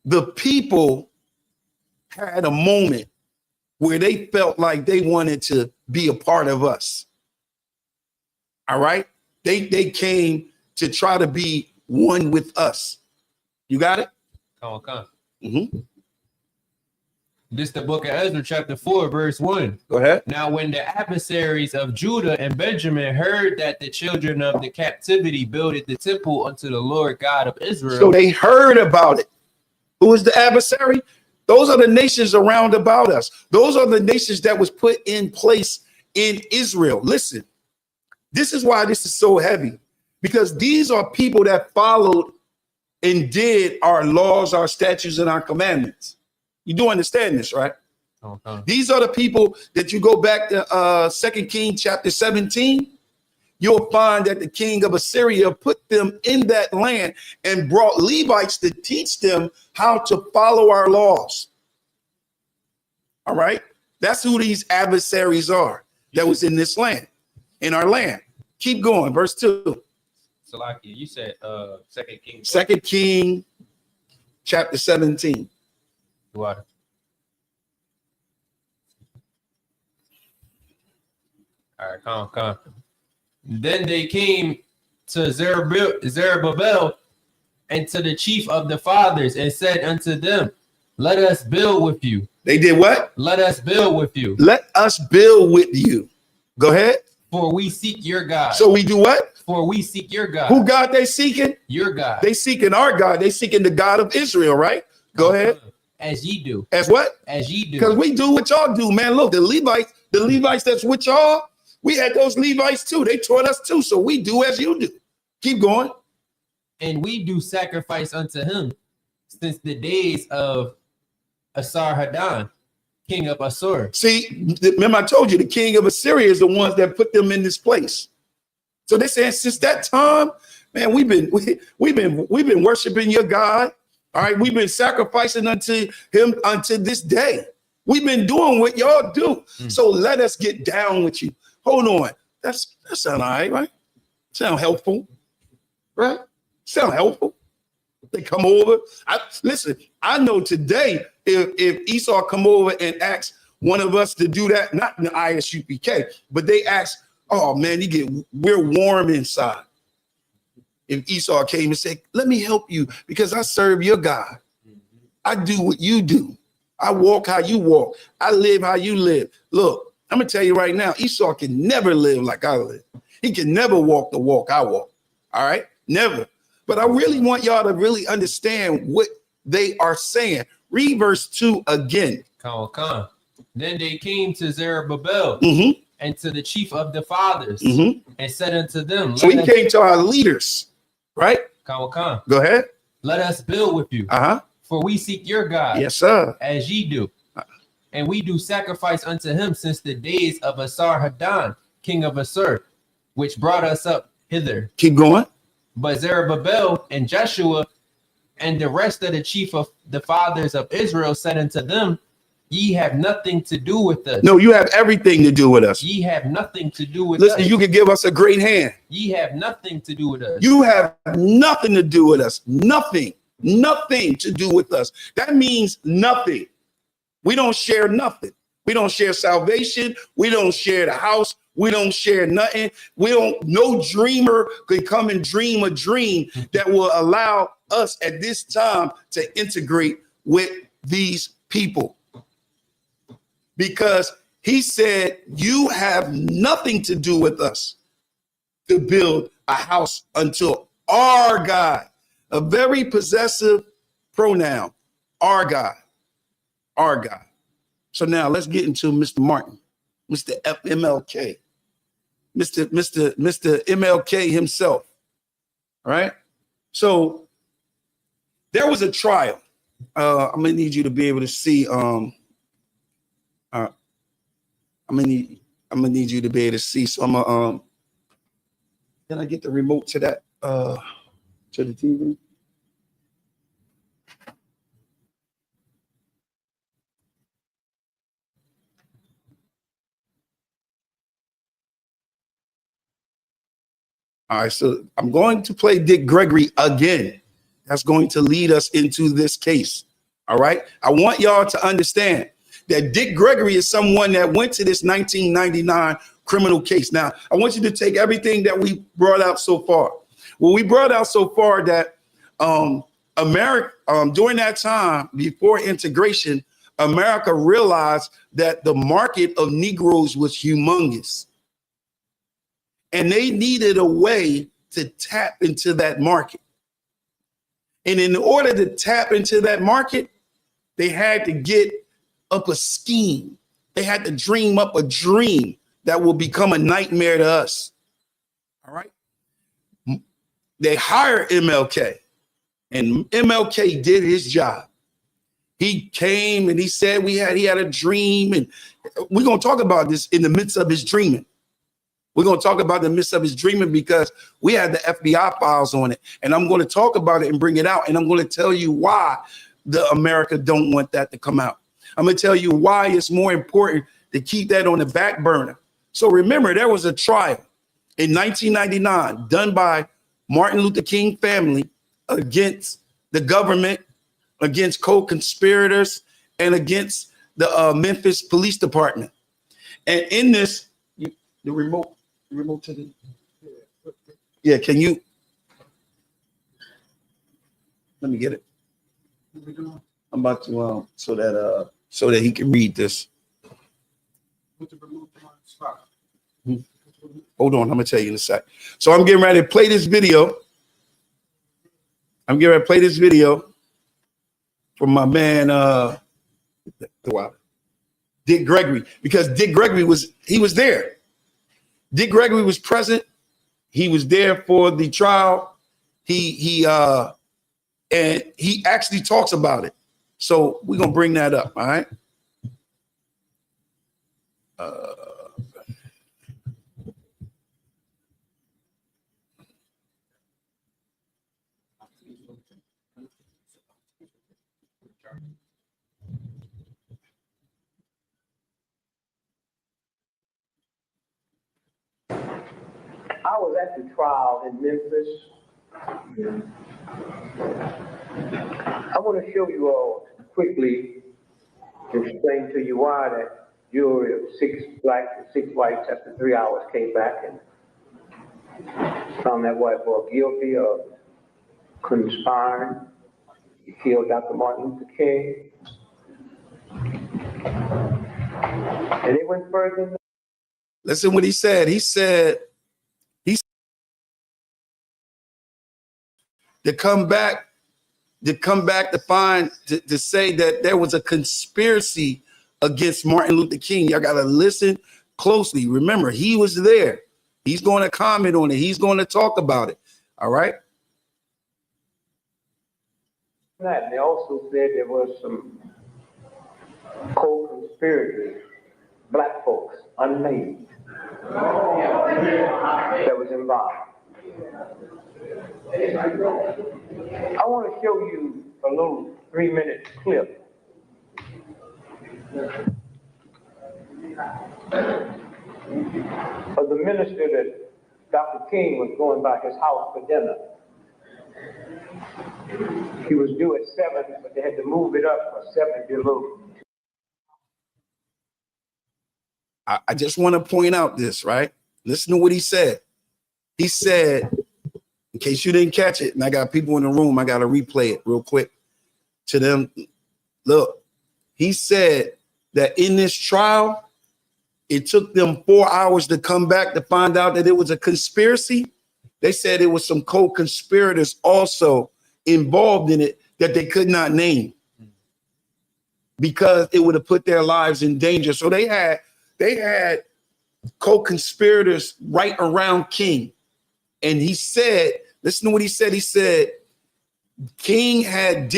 [SPEAKER 5] the people had a moment where they felt like they wanted to be a part of us. All right. They came to try to be one with us. You got it?
[SPEAKER 6] Come on. This the book of Ezra, chapter 4, verse 1.
[SPEAKER 5] Go ahead.
[SPEAKER 6] Now, when the adversaries of Judah and Benjamin heard that the children of the captivity builded the temple unto the Lord God of Israel.
[SPEAKER 5] So they heard about it. Who is the adversary? Those are the nations around about us. Those are the nations that was put in place in Israel. Listen, this is why this is so heavy, because these are people that followed and did our laws, our statutes, and our commandments. You do understand this, right?
[SPEAKER 6] Okay.
[SPEAKER 5] These are the people that you go back to 2 Kings chapter 17. You'll find that the king of Assyria put them in that land and brought Levites to teach them how to follow our laws. All right. That's who these adversaries are that was in this land, in our land. Keep going. Verse 2.
[SPEAKER 6] Salakia, you said 2 Kings.
[SPEAKER 5] 2 Kings chapter 17.
[SPEAKER 6] What? All right, come. Then they came to Zerubbabel and to the chief of the fathers and said unto them, let us build with you.
[SPEAKER 5] They did what?
[SPEAKER 6] Let us build with you.
[SPEAKER 5] Let us build with you. Go ahead.
[SPEAKER 6] For we seek your God.
[SPEAKER 5] So we do what?
[SPEAKER 6] For we seek your God.
[SPEAKER 5] Who God they seeking?
[SPEAKER 6] Your God.
[SPEAKER 5] They seeking our God. They seeking the God of Israel, right? Go ahead.
[SPEAKER 6] As ye do.
[SPEAKER 5] As what?
[SPEAKER 6] As ye do.
[SPEAKER 5] Because we do what y'all do, man. Look, the Levites that's with y'all, we had those Levites too. They taught us too. So we do as you do. Keep going.
[SPEAKER 6] And we do sacrifice unto him since the days of Asar-Haddon, king of Assur.
[SPEAKER 5] See, remember I told you the king of Assyria is the ones that put them in this place. So they saying since that time, man, we've been worshiping your God. All right, we've been sacrificing unto him unto this day. We've been doing what y'all do. So let us get down with you. Hold on. That sound all right? Sound helpful, right? Sound helpful. They come over. Listen, I know today if Esau come over and asks one of us to do that, not in the ISUPK, but they ask, oh man, we're warm inside. If Esau came and said, let me help you because I serve your God. I do what you do. I walk how you walk. I live how you live. Look, I'm going to tell you right now, Esau can never live like I live. He can never walk the walk I walk. All right? Never. But I really want y'all to really understand what they are saying. Read verse 2 again.
[SPEAKER 6] Come. Then they came to Zerubbabel and to the chief of the fathers and said unto them,
[SPEAKER 5] so he came to our leaders, right?
[SPEAKER 6] Come.
[SPEAKER 5] Go ahead.
[SPEAKER 6] Let us build with you. For we seek your God.
[SPEAKER 5] Yes, sir.
[SPEAKER 6] As ye do. And we do sacrifice unto him since the days of Asar-Haddon, king of Assur, which brought us up hither.
[SPEAKER 5] Keep going.
[SPEAKER 6] But Zerubbabel and Joshua and the rest of the chief of the fathers of Israel said unto them, ye have nothing to do with us.
[SPEAKER 5] No, you have everything to do with us.
[SPEAKER 6] Ye have nothing to do with
[SPEAKER 5] Listen,
[SPEAKER 6] us.
[SPEAKER 5] you can give us a great hand.
[SPEAKER 6] Ye have nothing to do with us.
[SPEAKER 5] You have nothing to do with us. Nothing. Nothing to do with us. That means nothing. We don't share nothing. We don't share salvation. We don't share the house. We don't share nothing. No dreamer could come and dream a dream that will allow us at this time to integrate with these people. Because he said, you have nothing to do with us to build a house until our God, a very possessive pronoun, our God, our God. So now let's get into Mr. Martin, Mr. MLK, Mr. MLK himself. All right. So there was a trial. I'm gonna need you to be able to see. I'm gonna need you to be able to see. So I'm gonna can I get the remote to that to the TV? All right, so I'm going to play Dick Gregory again. That's going to lead us into this case. All right. I want y'all to understand that Dick Gregory is someone that went to this 1999 criminal case. Now, I want you to take everything that we brought out so far. Well, we brought out so far that America, during that time before integration, America realized that the market of Negroes was humongous. And they needed a way to tap into that market. And in order to tap into that market, they had to get up a scheme. They had to dream up a dream that will become a nightmare to us. All right. They hired MLK, and MLK did his job. He came and he said he had a dream, and we're going to talk about this in the midst of his dreaming. We're going to talk about the midst of his dreaming because we had the FBI files on it, and I'm going to talk about it and bring it out, and I'm going to tell you why the America don't want that to come out. I'm going to tell you why it's more important to keep that on the back burner. So remember, there was a trial in 1999 done by Martin Luther King family against the government, against co-conspirators, and against the Memphis Police Department. And in this, the remote to the, yeah, can you, let me get it. I'm about to, so that he can read this. Hold on, I'm gonna tell you in a sec. So I'm getting ready to play this video. From my man, Dick Gregory, because Dick Gregory was there. Dick Gregory was present. He was there for the trial. He actually talks about it. So we're gonna bring that up. All right.
[SPEAKER 16] I was at the trial in Memphis. I want to show you all quickly, explain to you why that jury of 6 blacks and 6 whites after 3 hours came back and found that white boy guilty of conspiring. He killed Dr. Martin Luther King. And they went further than
[SPEAKER 5] Listen what he said. He said to come back to say that there was a conspiracy against Martin Luther King. Y'all got to listen closely. Remember, he was there. He's going to comment on it. He's going to talk about it. All right.
[SPEAKER 16] that. They also said there was some co-conspirators, black folks, unnamed, that was involved. I want to show you a little 3-minute clip of the minister that Dr. King was going by his house for dinner. He was due at 7, but they had to move it up for 7 below.
[SPEAKER 5] I just want to point out this, right? Listen to what he said. He said, in case you didn't catch it, and I got people in the room, I got to replay it real quick to them. Look, he said that in this trial, it took them 4 hours to come back to find out that it was a conspiracy. They said it was some co-conspirators also involved in it that they could not name because it would have put their lives in danger. So they had co-conspirators right around King. And he said, listen to what he said. He said, King had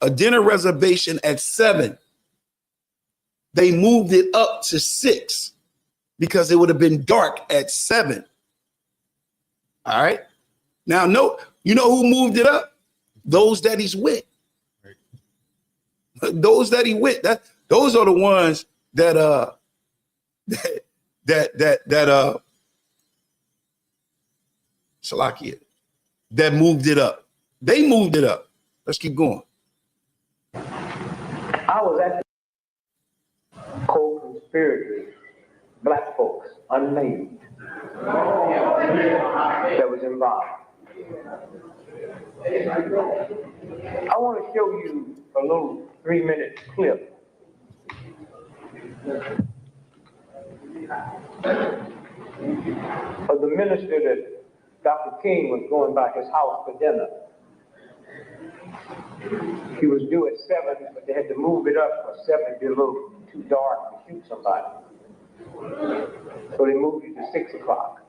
[SPEAKER 5] a dinner reservation at 7. They moved it up to 6 because it would have been dark at 7. All right. Now, no, you know who moved it up? Those that he's with. Those that he with. Those are the ones that Salakia, that moved it up. They moved it up. Let's keep going.
[SPEAKER 16] I was at co-conspirators, black folks, unnamed, that was involved. I want to show you a little 3-minute clip of the minister that Dr. King was going by his house for dinner. He was due at 7, but they had to move it up for 7 below, too dark to shoot somebody. So they moved it to 6 o'clock.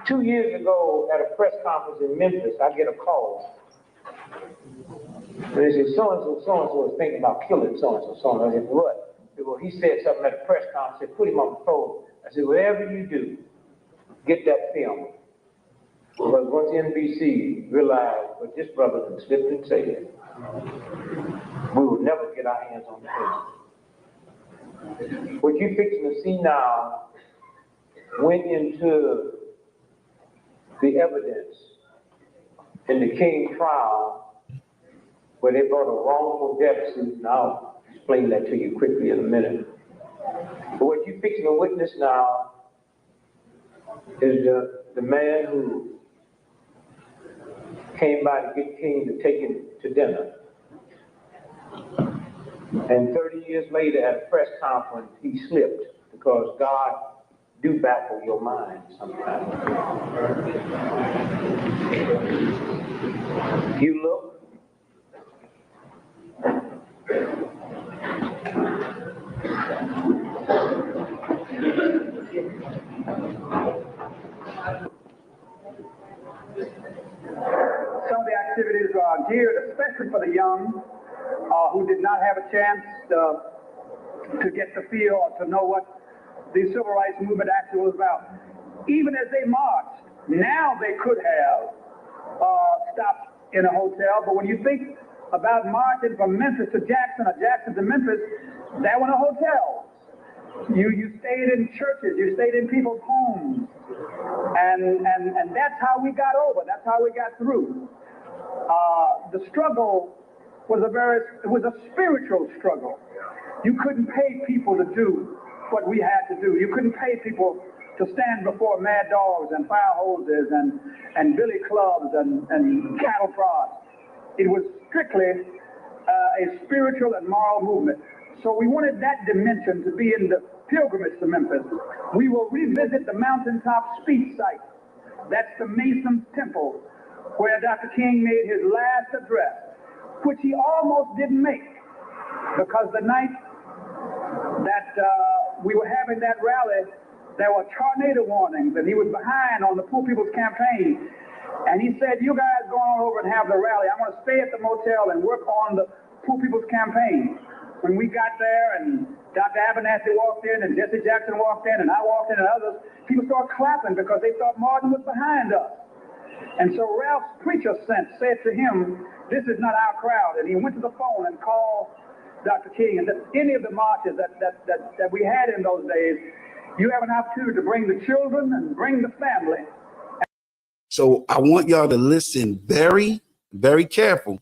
[SPEAKER 16] 2 years ago at a press conference in Memphis, I get a call. And they said, so-and-so is thinking about killing so-and-so, so-and-so. I said, what? They said, well, he said something at a press conference. I said, put him on the phone. I said, whatever you do, get that film. Because once NBC realized what this brother had slipped and said, we will never get our hands on the film. What you're fixing to see now went into the evidence in the King trial where they brought a wrongful death suit, and I'll explain that to you quickly in a minute. But what you're fixing to witness now is the man who came by to get King to take him to dinner. And 30 years later at a press conference, he slipped because God do baffle your mind sometimes. You look.
[SPEAKER 17] Some of the activities are geared especially for the young who did not have a chance to get the feel or to know what the civil rights movement actually was about. Even as they marched, now they could have stopped in a hotel, but when you think about marching from Memphis to Jackson or Jackson to Memphis, there were no hotels. You stayed in churches, you stayed in people's homes, and that's how we got over, that's how we got through. The struggle was a spiritual struggle. You couldn't pay people to do what we had to do. You couldn't pay people to stand before mad dogs and fire hoses and billy clubs and cattle prods. It was strictly a spiritual and moral movement. So we wanted that dimension to be in the pilgrimage to Memphis. We will revisit the mountaintop speech site. That's the Mason's Temple, where Dr. King made his last address, which he almost didn't make, because the night that we were having that rally, there were tornado warnings, and he was behind on the Poor People's Campaign. And he said, you guys go on over and have the rally. I'm going to stay at the motel and work on the Poor People's Campaign. When we got there and Dr. Abernathy walked in, and Jesse Jackson walked in, and I walked in, and others, people started clapping because they thought Martin was behind us. And so Ralph's preacher said to him, this is not our crowd. And he went to the phone and called Dr. King. And any of the marches that we had in those days, you have an opportunity to bring the children and bring the family.
[SPEAKER 5] So I want y'all to listen very, very careful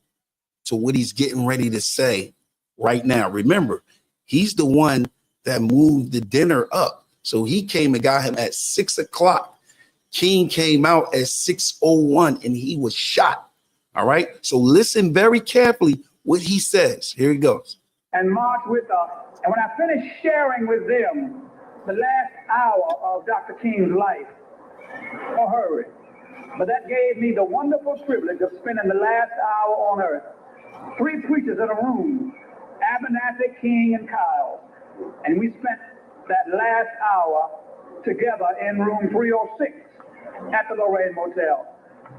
[SPEAKER 5] to what he's getting ready to say right now. Remember, he's the one that moved the dinner up. So he came and got him at 6 o'clock. King came out at 6:01 and he was shot. All right. So listen very carefully what he says. Here he goes.
[SPEAKER 17] And march with us. And when I finished sharing with them the last hour of Dr. King's life, oh, hurry. But that gave me the wonderful privilege of spending the last hour on earth. 3 preachers in a room, Abernathy, King, and Kyle. And we spent that last hour together in room 306 at the Lorraine Motel.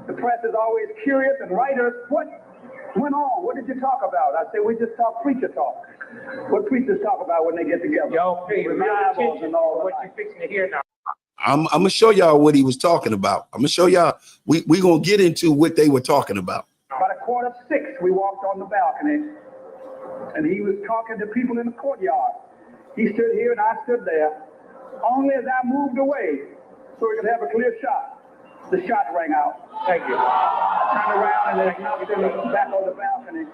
[SPEAKER 17] The press is always curious, and writers, what went on? What did you talk about? I say, we just talk preacher talk. What preachers talk about when they get together?
[SPEAKER 11] Yo,
[SPEAKER 17] Revivals and all
[SPEAKER 11] what you fixing to hear now?
[SPEAKER 5] I'm gonna show y'all what he was talking about. I'm gonna show y'all. We gonna get into what they were talking about.
[SPEAKER 17] About 5:45, we walked on the balcony, and he was talking to people in the courtyard. He stood here and I stood there. Only as I moved away so we could have a clear shot, the shot rang out.
[SPEAKER 11] Thank you.
[SPEAKER 17] I turned around and then knocked him back on the balcony.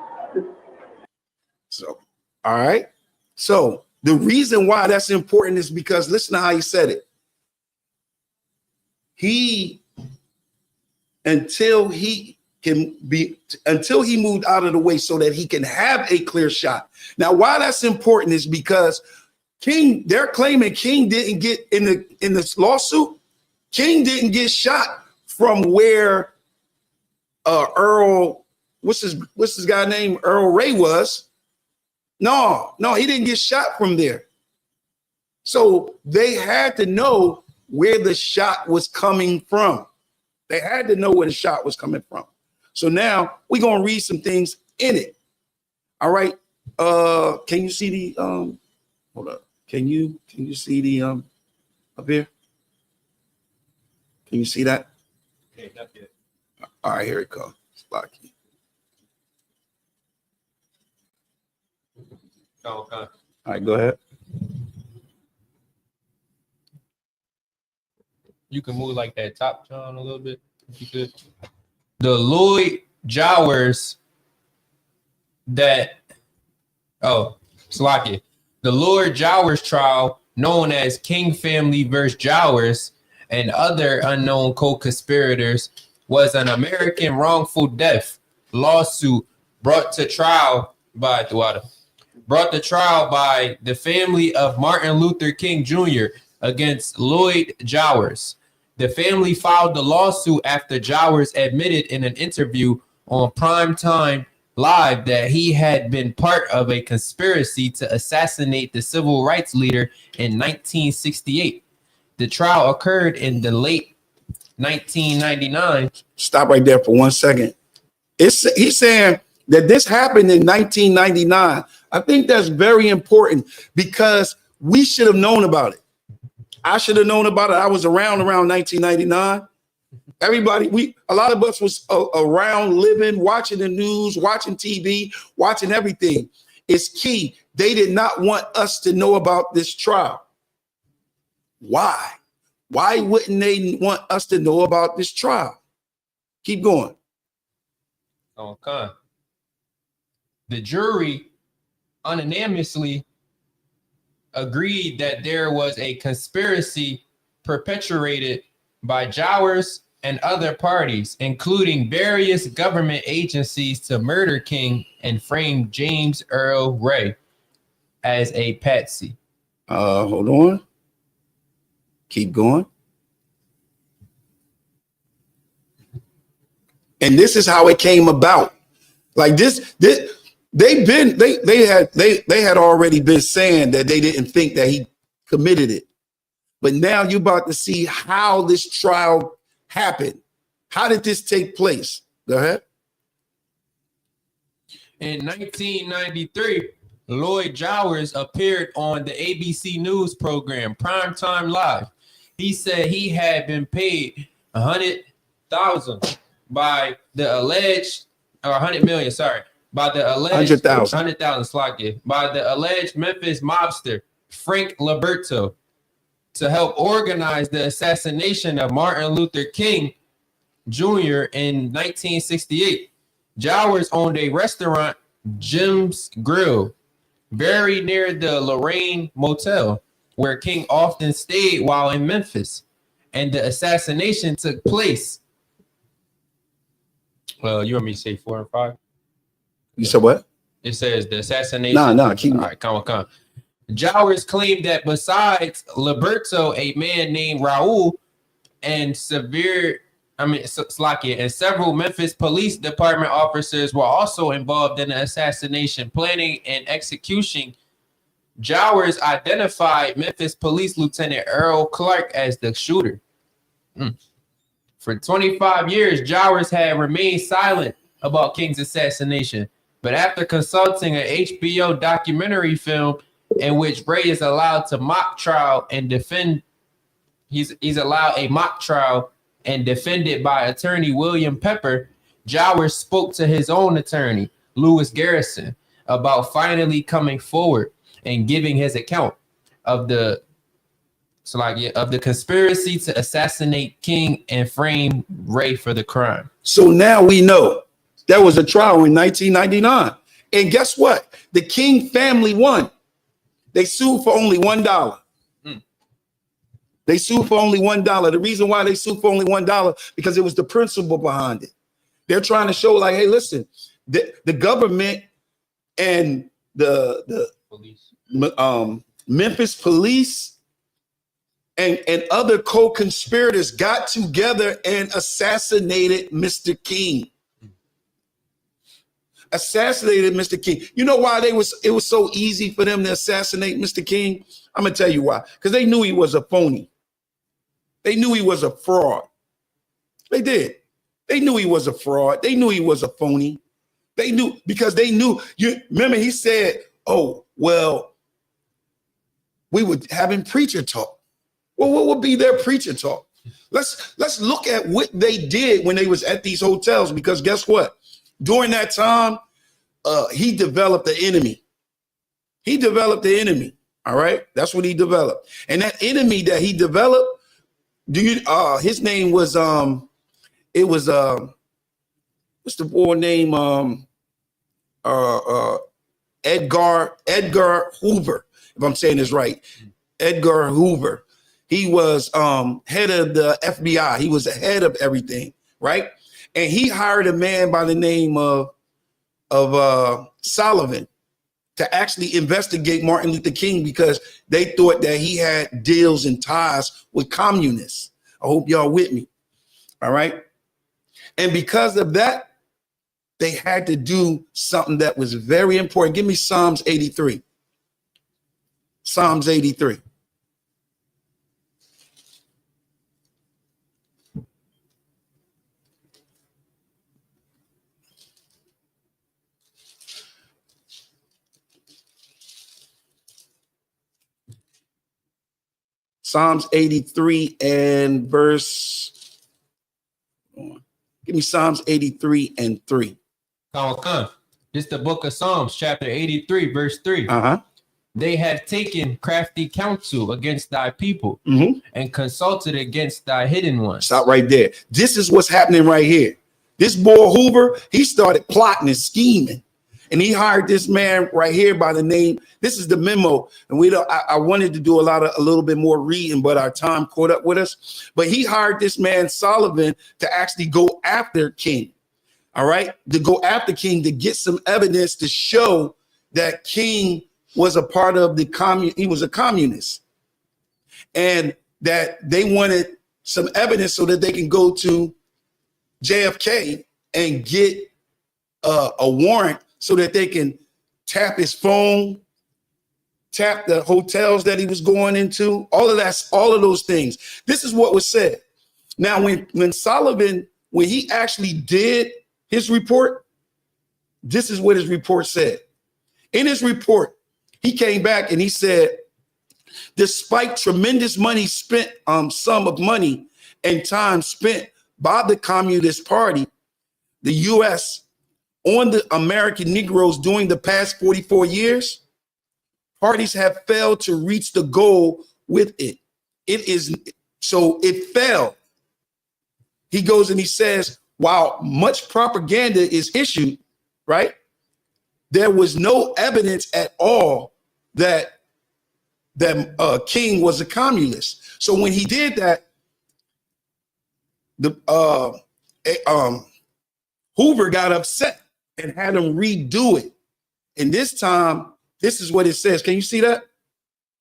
[SPEAKER 5] So, all right. So the reason why that's important is because listen to how he said it. Until he moved out of the way so that he can have a clear shot. Now, why that's important is because King, they're claiming King didn't get in this lawsuit. King didn't get shot from where Earl, what's his guy name? Earl Ray was. No, he didn't get shot from there. So they had to know where the shot was coming from. They had to know where the shot was coming from. So now we're gonna read some things in it. All right. Can you see the hold up? Can you see the up here? Can you see that?
[SPEAKER 6] Okay, not yet.
[SPEAKER 5] All right, here it comes. It's lucky.
[SPEAKER 6] Oh, okay.
[SPEAKER 5] All right, go ahead.
[SPEAKER 6] You can move like that top, John, a little bit, if you could. The Lloyd Jowers Slocky. The Lloyd Jowers trial, known as King Family versus Jowers and other unknown co-conspirators, was an American wrongful death lawsuit brought to trial by the family of Martin Luther King Jr. against Lloyd Jowers. The family filed the lawsuit after Jowers admitted in an interview on Primetime Live that he had been part of a conspiracy to assassinate the civil rights leader in 1968. The trial occurred in the late 1999.
[SPEAKER 5] Stop right there for 1 second. He's saying that this happened in 1999. I think that's very important because we should have known about it. I should have known about it. I was around 1999. Everybody, a lot of us was around living, watching the news, watching TV, watching everything. It's key. They did not want us to know about this trial. Why? Why wouldn't they want us to know about this trial? Keep going.
[SPEAKER 6] Okay. The jury unanimously agreed that there was a conspiracy perpetrated by Jowers and other parties, including various government agencies, to murder King and frame James Earl Ray as a patsy.
[SPEAKER 5] Hold on. Keep going. And this is how it came about. Like this they had already been saying that they didn't think that he committed it. But now you're about to see how this trial happened. How did this take place? Go ahead.
[SPEAKER 6] In 1993, Lloyd Jowers appeared on the ABC News program Primetime Live. He said he had been paid $100,000 by the alleged, or 100 million, sorry, by the alleged 100,000 by the alleged Memphis mobster Frank Liberto to help organize the assassination of Martin Luther King Jr. in 1968. Jowers owned a restaurant, Jim's Grill, very near the Lorraine Motel, where King often stayed while in Memphis, and the assassination took place. Well, you want me to say 4 and 5?
[SPEAKER 5] You said what?
[SPEAKER 6] It says the assassination.
[SPEAKER 5] Keep.
[SPEAKER 6] All right, come. Jowers claimed that besides Liberto, a man named Raul, and several Memphis Police Department officers were also involved in the assassination planning and execution. Jowers identified Memphis Police Lieutenant Earl Clark as the shooter. For 25 years, Jowers had remained silent about King's assassination, but after consulting an HBO documentary film in which Ray is allowed to mock trial and defend, he's allowed a mock trial and defended by attorney William Pepper, Jowers spoke to his own attorney, Lewis Garrison, about finally coming forward and giving his account of the conspiracy to assassinate King and frame Ray for the crime.
[SPEAKER 5] So now we know there was a trial in 1999. And guess what? The King family won. They sued for only $1. They sued for only $1. The reason why they sued for only $1 because it was the principle behind it. They're trying to show like, hey, listen, the government and the police, Memphis police and other co-conspirators got together and assassinated Mr. King. Assassinated Mr. King. You know why it was so easy for them to assassinate Mr. King? I'm gonna tell you why. Because they knew he was a phony. They knew he was a fraud. They did. They knew he was a fraud. They knew he was a phony. They knew because they knew. You remember he said, "Oh well, we were having preacher talk." Well, what would be their preacher talk? Let's look at what they did when they was at these hotels. Because guess what? During that time, he developed the enemy. He developed the enemy. All right, that's what he developed. And that enemy that he developed, his name was what's the boy name? Edgar Hoover, if I'm saying this right. Edgar Hoover. He was head of the FBI. He was the head of everything, right? And he hired a man by the name of Sullivan to actually investigate Martin Luther King because they thought that he had deals and ties with communists. I hope y'all with me. All right. And because of that, they had to do something that was very important. Give me Psalms 83. Psalms 83. Psalms 83 and verse. Give me Psalms 83 and 3.
[SPEAKER 6] This is the book of Psalms, chapter 83, verse 3. They have taken crafty counsel against thy people and consulted against thy hidden ones.
[SPEAKER 5] Stop right there. This is what's happening right here. This boy Hoover, he started plotting and scheming. And he hired this man right here by the name. This is the memo. And I wanted to do a little bit more reading, but our time caught up with us. But he hired this man Sullivan to actually go after King. All right. To go after King to get some evidence to show that King was a part of he was a communist. And that they wanted some evidence so that they can go to JFK and get a warrant so that they can tap his phone, tap the hotels that he was going into, all of those things. This is what was said. Now, when Sullivan, when he actually did his report, this is what his report said. In his report, He came back and he said, despite tremendous money spent, sum of money and time spent by the Communist Party, the U.S., on the American Negroes during the past 44 years, parties have failed to reach the goal with it. It failed. He goes and he says, while much propaganda is issued, right, there was no evidence at all that King was a communist. So when he did that, Hoover got upset and had him redo it. And this time, this is what it says. Can you see that?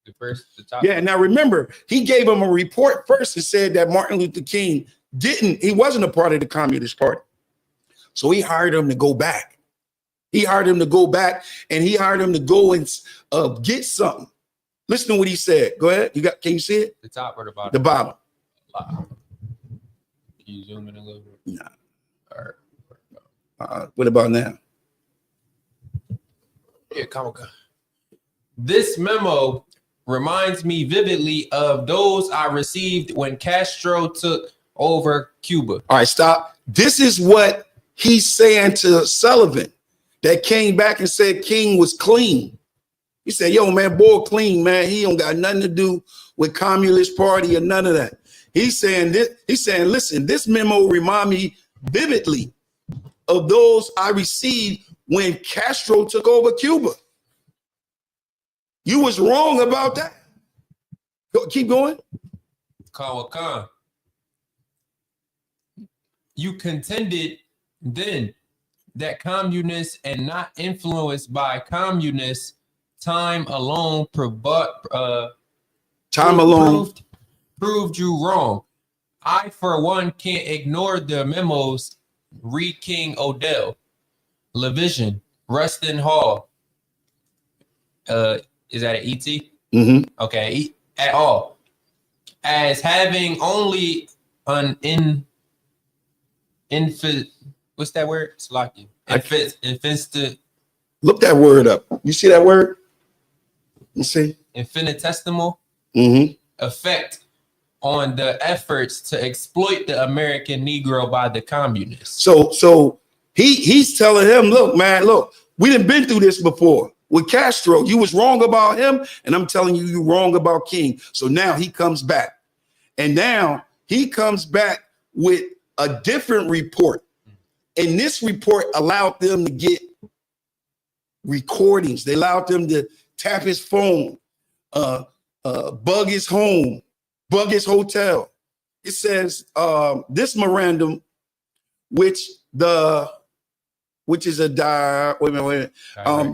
[SPEAKER 6] The top.
[SPEAKER 5] Yeah. Now remember, he gave him a report first and said that Martin Luther King he wasn't a part of the Communist Party. So he hired him to go back. He hired him to go back, and he hired him to go and get something. Listen to what he said. Go ahead. Can you see it?
[SPEAKER 6] The top or the bottom?
[SPEAKER 5] The bottom.
[SPEAKER 6] Can you zoom in a little bit?
[SPEAKER 5] Nah.
[SPEAKER 6] All right.
[SPEAKER 5] What about now?
[SPEAKER 6] Yeah, come. This memo reminds me vividly of those I received when Castro took over Cuba.
[SPEAKER 5] All right, stop. This is what he's saying to Sullivan, that came back and said King was clean. He said, yo, man, boy, clean, man. He don't got nothing to do with Communist Party or none of that. He's saying this. He's saying, listen, this memo remind me vividly of those I received when Castro took over Cuba. You was wrong about that. Keep going.
[SPEAKER 6] Khan. You contended then that communists and not influenced by communists, time alone proved you wrong. I, for one, can't ignore the memos. Read King Odell, Levision, Rustin Hall. Is that an ET?
[SPEAKER 5] Mm-hmm.
[SPEAKER 6] Okay, at all. As having only an what's that word? It's lucky.
[SPEAKER 5] Look that word up. You see that word? You see?
[SPEAKER 6] Infinitesimal
[SPEAKER 5] mm-hmm.
[SPEAKER 6] effect on the efforts to exploit the American Negro by the communists.
[SPEAKER 5] So he's telling him, look, man, look, we done been through this before with Castro. You was wrong about him, and I'm telling you, you're wrong about King. So now he comes back, and now he comes back with a different report. And this report allowed them to get recordings. They allowed them to tap his phone, bug his home, bug his hotel. It says this memorandum, which is a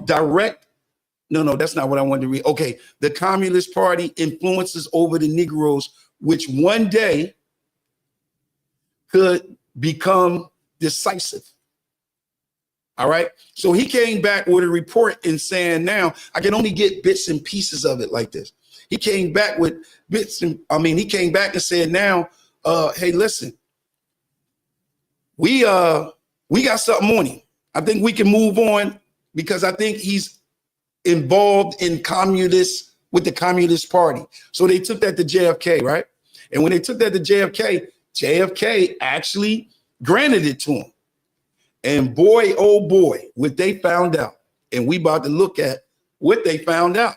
[SPEAKER 5] direct. No, that's not what I wanted to read. Okay, the Communist Party influences over the Negroes, which one day could become decisive. All right. So he came back with a report and saying, now I can only get bits and pieces of it like this. He came back with bits and he came back and said, now, hey, listen, we got something on him. I think we can move on because I think he's involved in with the Communist Party. So they took that to JFK, right? And when they took that to JFK actually granted it to him. And boy, oh boy, what they found out. And we about to look at what they found out.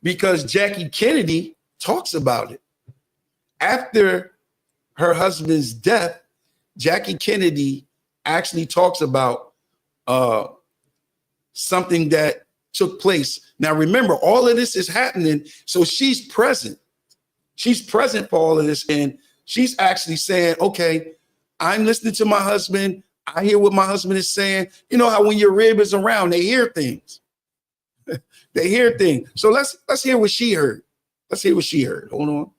[SPEAKER 5] Because Jackie Kennedy talks about it. After her husband's death, Jackie Kennedy actually talks about something that took place. Now, remember, all of this is happening. So she's present. She's present for all of this. And she's actually saying, okay, I'm listening to my husband. I hear what my husband is saying. You know how when your rib is around, they hear things. They hear things. So let's hear what she heard. Let's hear what she heard. Hold on.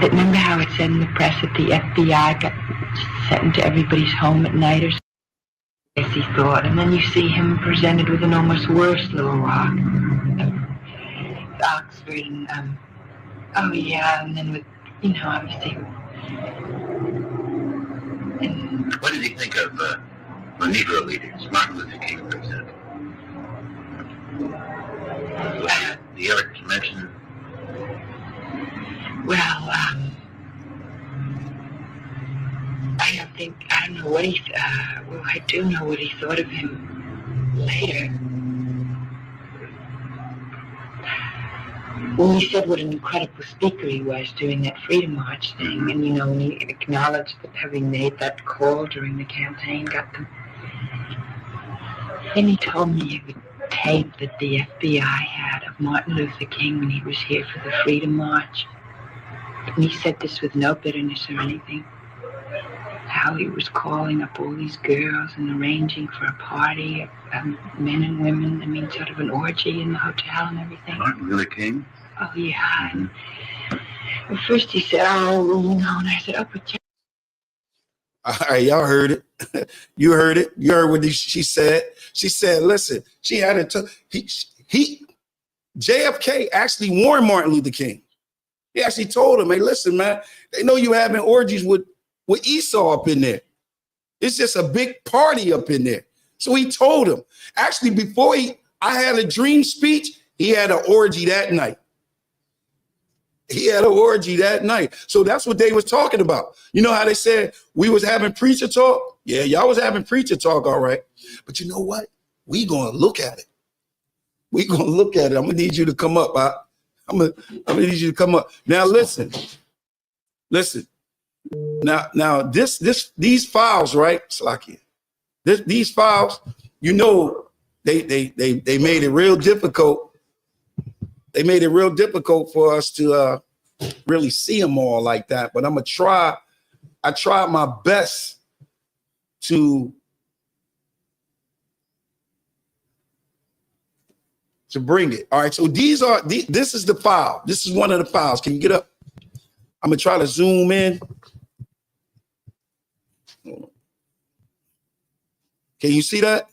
[SPEAKER 18] But remember how it said in the press that the FBI got sent into everybody's home at night or something? Yes, he thought. And then you see him presented with an almost worse little rock. Oxford and, oh yeah, and then with, obviously
[SPEAKER 19] What did he think of the Negro leaders, Martin Luther King, for example? Do you ever mention?
[SPEAKER 18] Well, I don't know what he, well, I do know what he thought of him later. When he said what an incredible speaker he was doing that Freedom March thing, and, you know, when he acknowledged that having made that call during the campaign got them. Then he told me of a tape that the FBI had of Martin Luther King when he was here for the Freedom March. And he said this with no bitterness or anything. How he was calling up all these girls and arranging for a party of men and women. I mean, sort of an orgy in the hotel and everything.
[SPEAKER 19] Martin Luther King?
[SPEAKER 18] Oh, yeah. And at first he said, oh, you know, and I said, oh, but
[SPEAKER 5] all right, y'all heard it. You heard it. You heard what she said. She said, listen, she had it. JFK actually warned Martin Luther King. He actually told him, hey, listen, man, they know you having orgies with Esau up in there. It's just a big party up in there. So he told him. Actually, before I had a dream speech, he had an orgy that night. He had an orgy that night. So that's what they was talking about. You know how they said we was having preacher talk? Yeah, y'all was having preacher talk, all right. But you know what? We gonna look at it. We gonna look at it. I'm gonna need you to come up. I'm gonna need you to come up. Now listen. Now these files, right? Slakia. These files, you know, they made it real difficult. They made it real difficult for us to really see them all like that. But I'm gonna try. I tried my best to bring it. All right. So this is the file. This is one of the files. Can you get up? I'm gonna try to zoom in. Can you see that?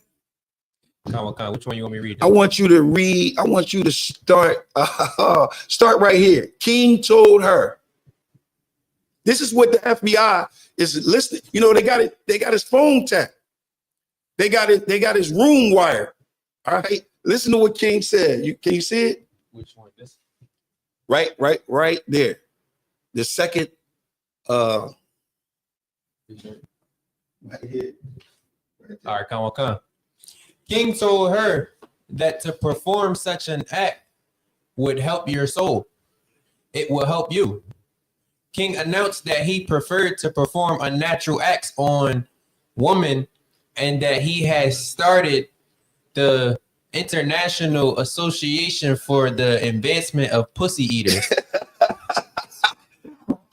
[SPEAKER 6] Which one you want me to read?
[SPEAKER 5] I want you to read. I want you to start right here. King told her. This is what the FBI is listening. You know, they got it. They got his phone tapped. They got it. They got his room wired. All right. Listen to what King said. Can you see it?
[SPEAKER 6] Which one? This?
[SPEAKER 5] Right there. The second. Right here.
[SPEAKER 6] All right, come. King told her that to perform such an act would help your soul. It will help you. King announced that he preferred to perform unnatural acts on women and that he has started the International Association for the Advancement of Pussy Eaters.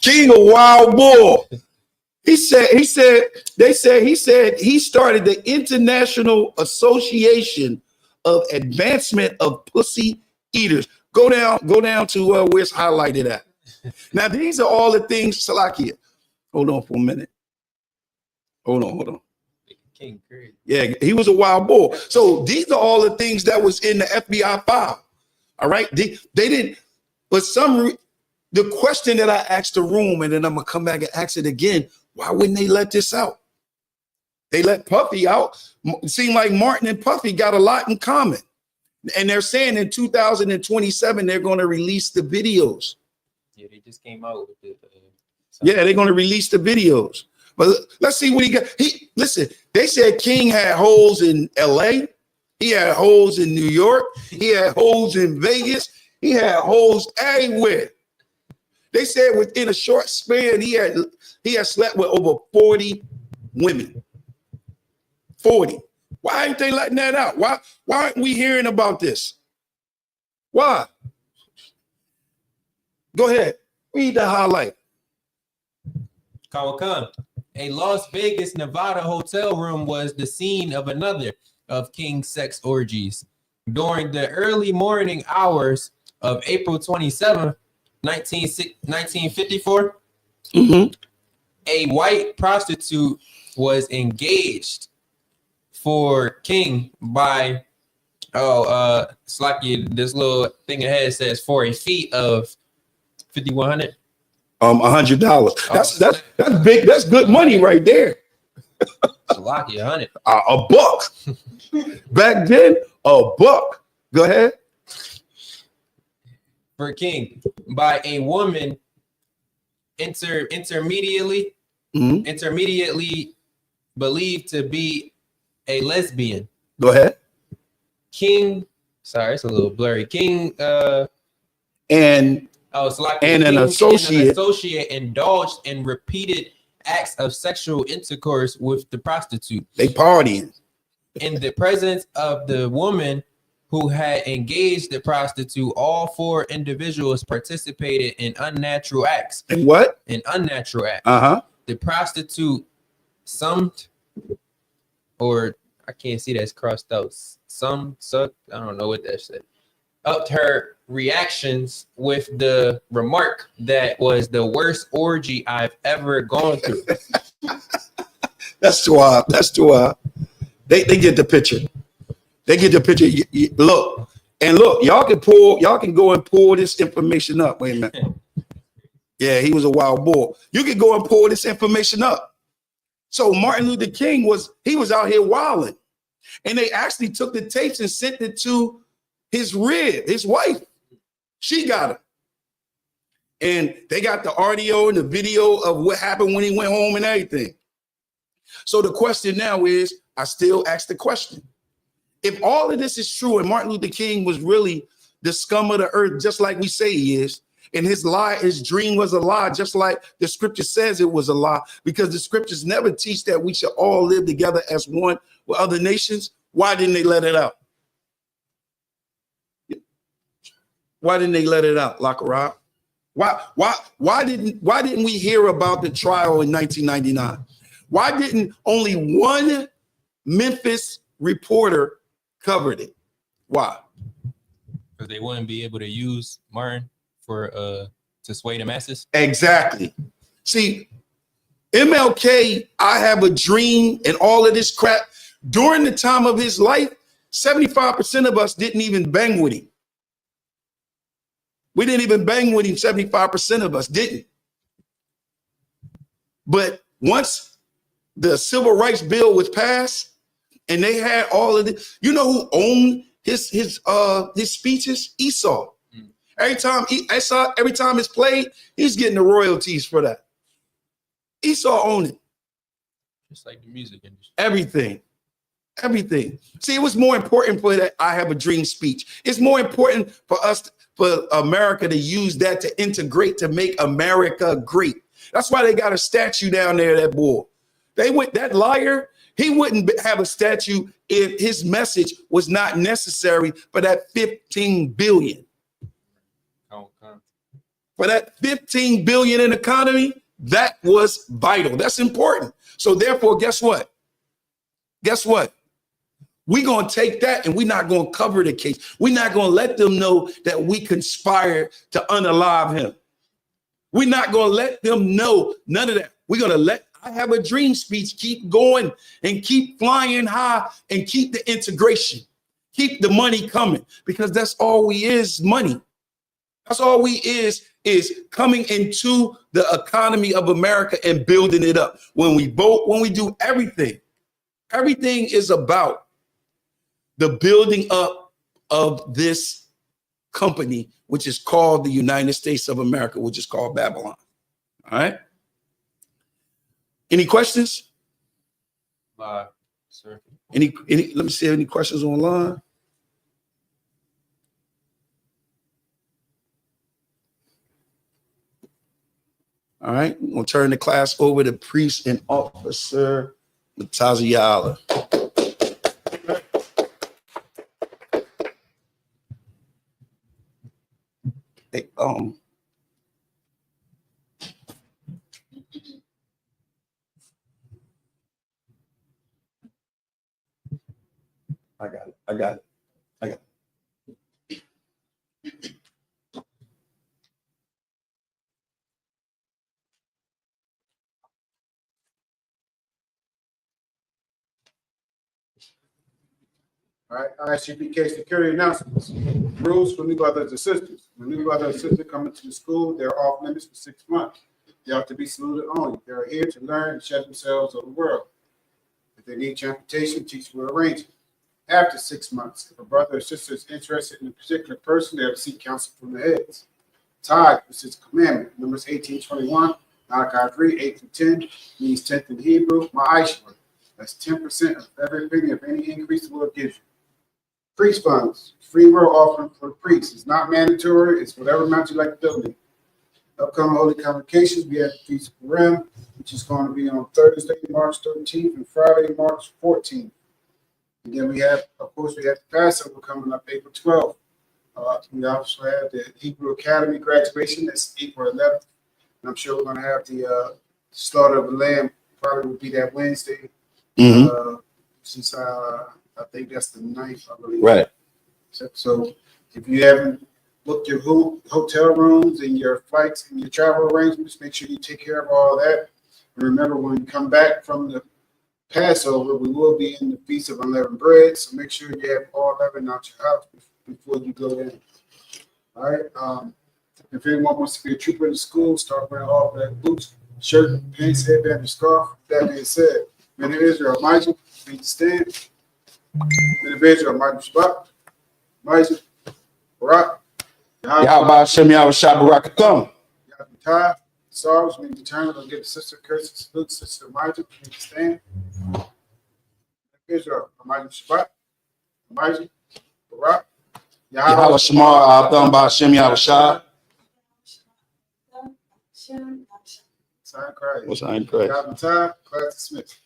[SPEAKER 5] King a wild boy. He said he started the International Association of Advancement of Pussy Eaters. Go down to where it's highlighted at. Now, these are all the things, Salakia. Hold on for a minute. Hold on.
[SPEAKER 6] King crazy.
[SPEAKER 5] Yeah, he was a wild boy. So these are all the things that was in the FBI file. All right. They didn't, but the question that I asked the room, and then I'm gonna come back and ask it again. Why wouldn't they let this out? They let Puffy out. It seemed like Martin and Puffy got a lot in common. And they're saying in 2027, they're going to release the videos.
[SPEAKER 6] Yeah, they just came out with it.
[SPEAKER 5] Yeah, they're going to release the videos. But let's see what he got. Listen, they said King had holes in LA. He had holes in New York. He had holes in Vegas. He had holes everywhere. They said within a short span, he had slept with over 40 women. 40. Why ain't they letting that out? Why aren't we hearing about this? Why? Go ahead. Read the highlight.
[SPEAKER 6] Kawakan. A Las Vegas, Nevada hotel room was the scene of another of King's sex orgies. During the early morning hours of April 27, 1954, a white prostitute was engaged for King by Slacky. This little thing ahead says for a fee of $5,100.
[SPEAKER 5] $100. That's big. That's good money right there.
[SPEAKER 6] Lucky, $100.
[SPEAKER 5] A buck. Back then, a buck. Go ahead.
[SPEAKER 6] For King, by a woman intermediately believed to be a lesbian.
[SPEAKER 5] Go ahead.
[SPEAKER 6] King, sorry, it's a little blurry. King
[SPEAKER 5] and an associate
[SPEAKER 6] indulged in repeated acts of sexual intercourse with the prostitute.
[SPEAKER 5] They partying.
[SPEAKER 6] In the presence of the woman who had engaged the prostitute, all four individuals participated in unnatural acts.
[SPEAKER 5] In what?
[SPEAKER 6] In unnatural acts. The prostitute summed, or I can't see that's crossed out. I don't know what that said. Upped her reactions with the remark that was the worst orgy I've ever gone through.
[SPEAKER 5] That's too hard. That's too hard. They get the picture. They get the picture. Look, y'all can go and pull this information up. Wait a minute. Yeah, he was a wild boy. You can go and pull this information up. So Martin Luther King was out here wilding. And they actually took the tapes and sent it to his wife. She got it. And they got the audio and the video of what happened when he went home and everything. So the question now is, I still ask the question. If all of this is true and Martin Luther King was really the scum of the earth, just like we say he is, and his dream was a lie, just like the scripture says it was a lie, because the scriptures never teach that we should all live together as one with other nations, why didn't they let it out? Why didn't they let it out, Lackarob? Why didn't we hear about the trial in 1999? Why didn't only one Memphis reporter covered it? Why?
[SPEAKER 6] Because they wouldn't be able to use Martin for to sway the masses.
[SPEAKER 5] Exactly. See, MLK, I have a dream, and all of this crap. During the time of his life, 75% of us didn't even bang with him. We didn't even bang with him. 75% of us didn't. But once the Civil Rights Bill was passed, and they had all of this, you know who owned his speeches? Esau. Every time it's played, he's getting the royalties for that. Esau owned it.
[SPEAKER 6] Just like the music industry.
[SPEAKER 5] Everything. See, it was more important for that I Have a Dream speech. It's more important for us, for America, to use that to integrate, to make America great. That's why they got a statue down there, that boy. That liar, he wouldn't have a statue if his message was not necessary for that 15 billion. For that 15 billion in economy, that was vital. That's important. So therefore, guess what? We're going to take that and we're not going to cover the case. We're not going to let them know that we conspired to unalive him. We're not going to let them know none of that. We're going to let I Have a Dream speech keep going and keep flying high and keep the integration. Keep the money coming, because that's all we is, money. That's all we is coming into the economy of America and building it up. When we vote, when we do everything is about the building up of this company, which is called the United States of America, which is called Babylon. All right. Any questions?
[SPEAKER 6] Sir.
[SPEAKER 5] Any? Let me see. Any questions online? All right. We'll turn the class over to Priest and Officer Mataziala. Hey, I got it.
[SPEAKER 9] All right, ISUPK security announcements. Rules for new brothers and sisters. When new brothers and sisters come into the school, they're off limits for 6 months. They are to be saluted only. They are here to learn and shed themselves of the world. If they need transportation, teachers will arrange it. After 6 months, if a brother or sister is interested in a particular person, they have to seek counsel from the heads. Tithe, which is a commandment. Numbers 18:21, Malachi 3:8-10, means 10th in Hebrew, ma'ashra. That's 10% of every penny of any increase the Lord gives you. Priest funds, free will offering for the priest. It's not mandatory. It's whatever amount you like to donate. Upcoming holy convocations, we have the Feast of Purim, which is going to be on Thursday, March 13th, and Friday, March 14th. And then we have, of course, we have the Passover coming up April 12th. We also have the Hebrew Academy graduation. That's April 11th. And I'm sure we're going to have the slaughter of the lamb. Probably will be that Wednesday. Since I think that's the 9th, I believe.
[SPEAKER 5] Right.
[SPEAKER 9] So if you haven't booked your hotel rooms and your flights and your travel arrangements, make sure you take care of all that. And remember, when you come back from the Passover, we will be in the Feast of Unleavened Bread. So make sure you have all 11 out your house before you go in. All right. If anyone wants to be a trooper in the school, start wearing all black boots, shirt, pants, headband, and scarf. That being said, men of Israel, Major, please stand. Men of Israel, Major Shabbat, Major, Barak,
[SPEAKER 5] Yahweh Hashem Yahweh Shabbat
[SPEAKER 9] Yahweh Sorrows, we determine to give the sister curses, salute sister Major, please stand. Israel, Major Shabbat, Major, Barak,
[SPEAKER 5] Yahweh Shema Adam Ba'Shem Yahweh Shah.
[SPEAKER 9] Sign Christ.
[SPEAKER 5] What's sign Christ?
[SPEAKER 9] Yahweh Class dismissed.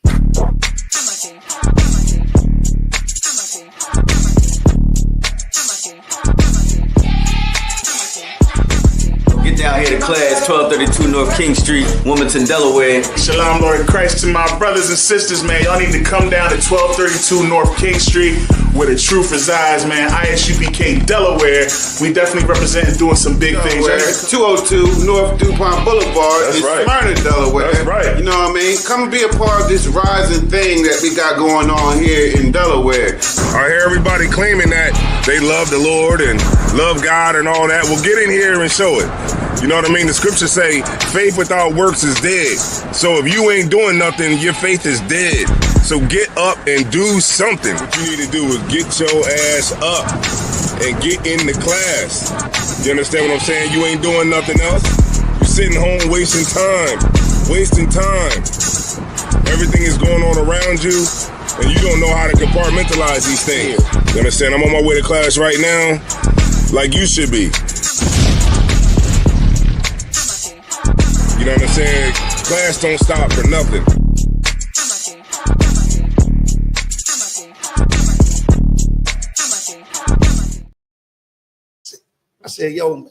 [SPEAKER 20] Get down here to class, 1232 North King Street, Wilmington, Delaware.
[SPEAKER 21] Shalom, Lord Christ, to my brothers and sisters, man. Y'all need to come down to 1232 North King Street, where the truth resides, man. ISUPK Delaware. We definitely representing doing some big things.
[SPEAKER 22] Right? 202 North DuPont Boulevard in Smyrna, Delaware.
[SPEAKER 21] That's right.
[SPEAKER 22] You know what I mean? Come and be a part of this rising thing that we got going on here in Delaware.
[SPEAKER 2] I hear everybody claiming that they love the Lord and love God and all that. Well, get in here and show it. You know what I mean? The scriptures say faith without works is dead. So if you ain't doing nothing, your faith is dead. So get up and do something. What you need to do is get your ass up and get in the class. You understand what I'm saying? You ain't doing nothing else. You're sitting home wasting time. Everything is going on around you, and you don't know how to compartmentalize these things. You understand? I'm on my way to class right now, like you should be. You know what I'm saying? Class don't stop for nothing.
[SPEAKER 5] I said, yo,